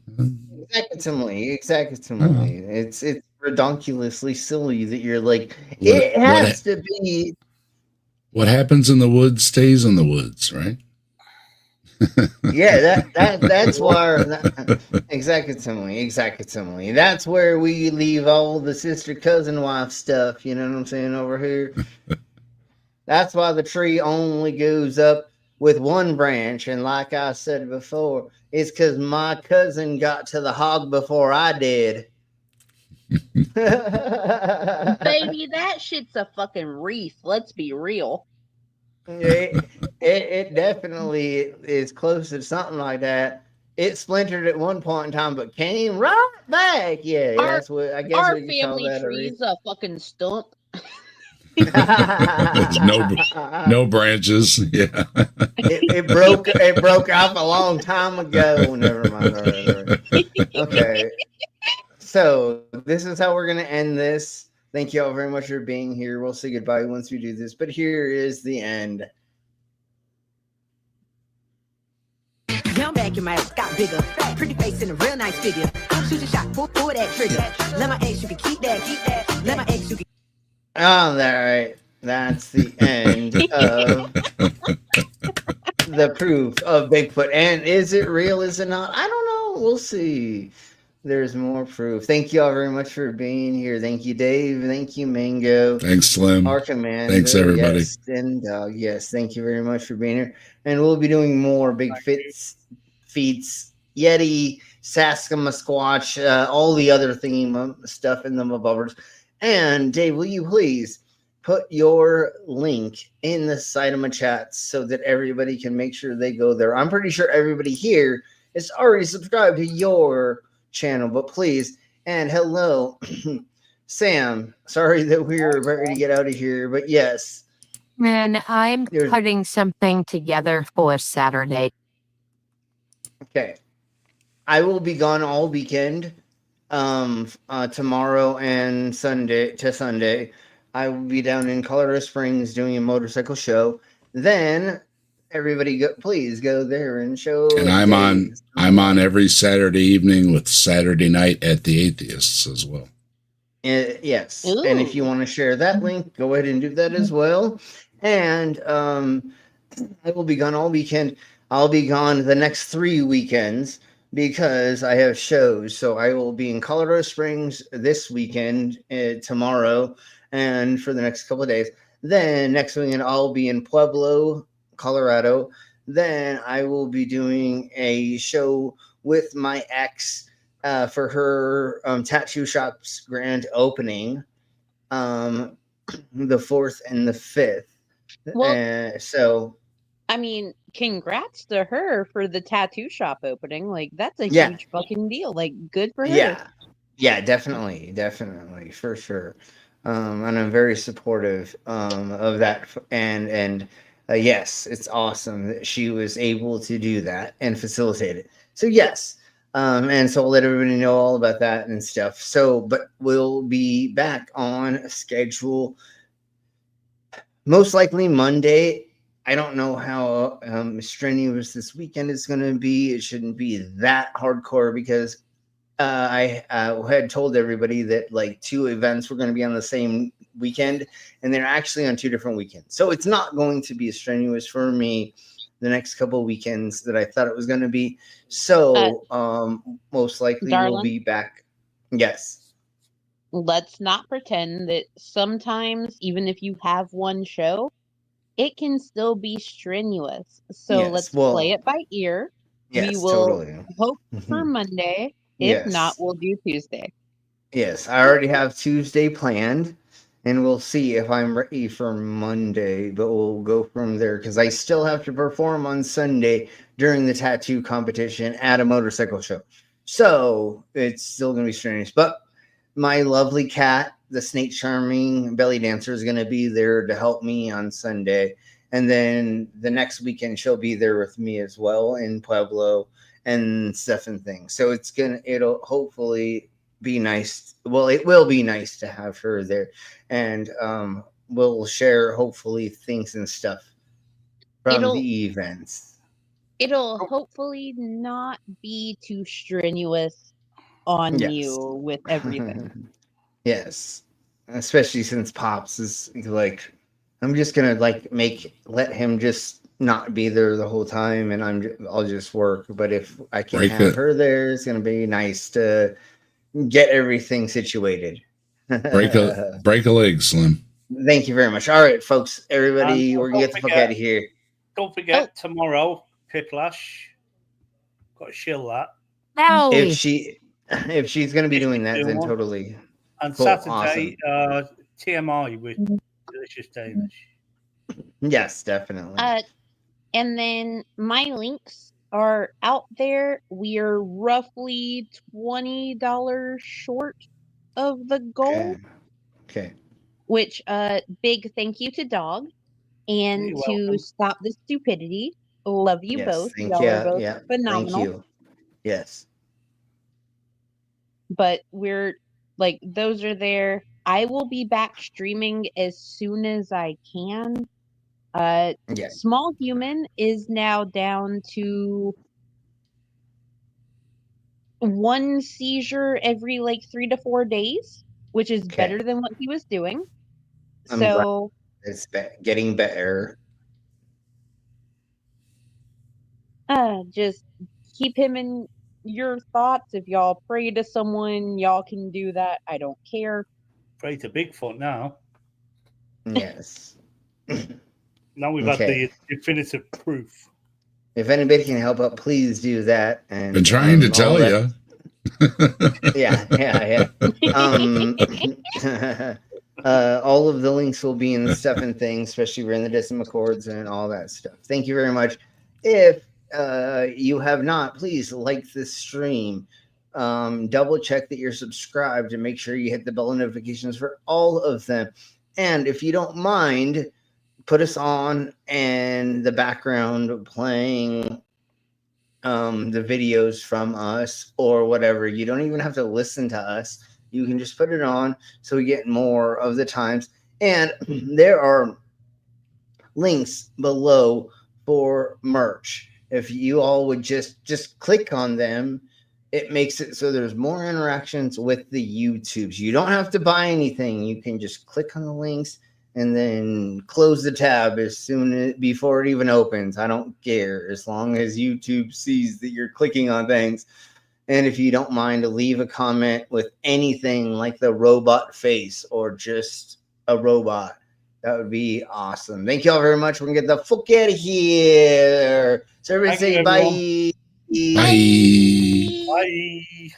[SPEAKER 3] It's redonkulously silly that you're like, it has to be.
[SPEAKER 11] What happens in the woods stays in the woods, right?
[SPEAKER 3] Yeah, that's why. Exactly. That's where we leave all the sister, cousin, wife stuff. You know what I'm saying over here. That's why the tree only goes up with one branch. And like I said before, it's because my cousin got to the hog before I did.
[SPEAKER 9] Baby, that shit's a fucking wreath. Let's be real.
[SPEAKER 3] It definitely is close to something like that. It splintered at one point in time, but came right back. Yeah, that's what I guess
[SPEAKER 9] our
[SPEAKER 3] we can call
[SPEAKER 9] family
[SPEAKER 3] that
[SPEAKER 9] tree's a fucking stump.
[SPEAKER 11] no branches. Yeah.
[SPEAKER 3] It broke off a long time ago. Never mind. All right. Okay. So this is how we're gonna end this. Thank you all very much for being here. We'll say goodbye once we do this, but here is the end.
[SPEAKER 16] Young back in my ass got bigger. Pretty face and a real nice figure. Shoot your shot, pull that trigger. Let my ex, you can keep that. Let my ex, you can.
[SPEAKER 3] Oh, all right. That's the end of the proof of Bigfoot. And is it real? Is it not? I don't know. We'll see. There's more proof. Thank you all very much for being here. Thank you, Dave. Thank you, Mango.
[SPEAKER 11] Thanks, Slim.
[SPEAKER 3] Our commander.
[SPEAKER 11] Thanks, everybody.
[SPEAKER 3] Yes, and yes, thank you very much for being here. And we'll be doing more Bigfoot feats, Yeti, Sasquatch, all the other theme stuff in the abovers. And Dave, will you please put your link in the side of my chat so that everybody can make sure they go there? I'm pretty sure everybody here is already subscribed to your channel, but please. And hello, Sam. Sorry that we were ready to get out of here, but yes.
[SPEAKER 7] Man, I'm putting something together for Saturday.
[SPEAKER 3] Okay. I will be gone all weekend. Tomorrow and Sunday. I will be down in Colorado Springs doing a motorcycle show. Then everybody please go there and show.
[SPEAKER 11] And I'm on every Saturday evening with Saturday Night at the Atheists as well.
[SPEAKER 3] Yes.
[SPEAKER 9] Ooh.
[SPEAKER 3] And if you want to share that link, go ahead and do that as well. And I will be gone all weekend. I'll be gone the next 3 weekends because I have shows. So I will be in Colorado Springs this weekend, tomorrow, and for the next couple of days. Then next weekend I'll be in Pueblo, Colorado. Then I will be doing a show with my ex for her tattoo shop's grand opening, the 4th and the 5th.
[SPEAKER 9] Well,
[SPEAKER 3] so
[SPEAKER 9] I mean, congrats to her for the tattoo shop opening. Like, that's a
[SPEAKER 3] Yeah.
[SPEAKER 9] huge fucking deal. Like, good for her.
[SPEAKER 3] Yeah, definitely, for sure. And I'm very supportive of that. And yes, it's awesome that she was able to do that and facilitate it. So yes, and so I'll let everybody know all about that and stuff. So, but we'll be back on schedule most likely Monday. I don't know how strenuous this weekend is going to be. It shouldn't be that hardcore because I had told everybody that like 2 events were going to be on the same weekend, and they're actually on 2 different weekends. So it's not going to be as strenuous for me the next couple of weekends that I thought it was going to be. So most likely we'll be back. Yes.
[SPEAKER 9] Let's not pretend that sometimes, even if you have one show, it can still be strenuous. So
[SPEAKER 3] Yes,
[SPEAKER 9] let's
[SPEAKER 3] well,
[SPEAKER 9] play it by ear.
[SPEAKER 3] yes,
[SPEAKER 9] We will
[SPEAKER 3] totally.
[SPEAKER 9] hope for Monday. If
[SPEAKER 3] Yes.
[SPEAKER 9] not, we'll do Tuesday.
[SPEAKER 3] Yes, I already have Tuesday planned, and we'll see if I'm ready for Monday, but we'll go from there because I still have to perform on Sunday during the tattoo competition at a motorcycle show. So it's still going to be strenuous. But my lovely cat, the snake charming belly dancer, is going to be there to help me on Sunday. And then the next weekend, she'll be there with me as well in Pueblo and stuff and things. So it'll hopefully be nice. Well, it will be nice to have her there, and we'll share hopefully things and stuff from the events.
[SPEAKER 9] It'll hopefully not be too strenuous on
[SPEAKER 3] Yes.
[SPEAKER 9] you with everything.
[SPEAKER 3] Yes, especially since Pops is like, I'm just gonna like let him just not be there the whole time, and I'll just work. But if I can
[SPEAKER 11] Break
[SPEAKER 3] have
[SPEAKER 11] it.
[SPEAKER 3] her there, it's gonna be nice to get everything situated.
[SPEAKER 11] Break a leg, Slim.
[SPEAKER 3] Thank you very much. All right, folks, everybody,
[SPEAKER 8] And
[SPEAKER 3] we're gonna get the fuck out of here.
[SPEAKER 8] Don't forget tomorrow, Picklash. Got to shill that.
[SPEAKER 7] No.
[SPEAKER 3] If she's gonna be doing that, then totally.
[SPEAKER 8] And
[SPEAKER 3] Cool,
[SPEAKER 8] Saturday, TMI with Delicious Danish.
[SPEAKER 3] Yes, definitely.
[SPEAKER 9] And then my links are out there. We are roughly $20 short of the goal.
[SPEAKER 3] Okay.
[SPEAKER 9] Which big thank you to Dog and
[SPEAKER 8] You're
[SPEAKER 9] to
[SPEAKER 8] welcome.
[SPEAKER 9] Stop the Stupidity. Love you
[SPEAKER 3] Yes,
[SPEAKER 9] both.
[SPEAKER 3] thank
[SPEAKER 9] Y'all are
[SPEAKER 3] you.
[SPEAKER 9] both
[SPEAKER 3] Yeah, thank
[SPEAKER 9] phenomenal.
[SPEAKER 3] you. Yes.
[SPEAKER 9] But we're like, those are there. I will be back streaming as soon as I can.
[SPEAKER 3] Yeah.
[SPEAKER 9] Small Human is now down to one seizure every like 3 to 4 days, which is better
[SPEAKER 3] Okay.
[SPEAKER 9] than what he was doing.
[SPEAKER 3] I'm glad
[SPEAKER 9] So
[SPEAKER 3] it's getting better.
[SPEAKER 9] just keep him in your thoughts. If y'all pray to someone, y'all can do that. I don't care.
[SPEAKER 8] Pray to Bigfoot now.
[SPEAKER 3] Yes.
[SPEAKER 8] Now we've had
[SPEAKER 3] Okay.
[SPEAKER 8] the definitive proof.
[SPEAKER 3] If anybody can help out, please do that. And
[SPEAKER 11] Been trying to
[SPEAKER 3] all
[SPEAKER 11] tell
[SPEAKER 3] that-
[SPEAKER 11] you.
[SPEAKER 3] Yeah. All of the links will be in the stuff and things, especially in the decimal chords and all that stuff. Thank you very much. If you have not, please like this stream. Double check that you're subscribed and make sure you hit the bell notifications for all of them. And if you don't mind, put us on and the background playing the videos from us or whatever. You don't even have to listen to us. You can just put it on so we get more of the times. And there are links below for merch. If you all would just click on them, it makes it so there's more interactions with the YouTubes. You don't have to buy anything. You can just click on the links and then close the tab as soon as before it even opens. I don't care as long as YouTube sees that you're clicking on things. And if you don't mind to leave a comment with anything like the robot face or just a robot, that would be awesome. Thank you all very much. We're gonna get the fuck out of here. So everybody say bye.
[SPEAKER 11] Bye.
[SPEAKER 8] Bye.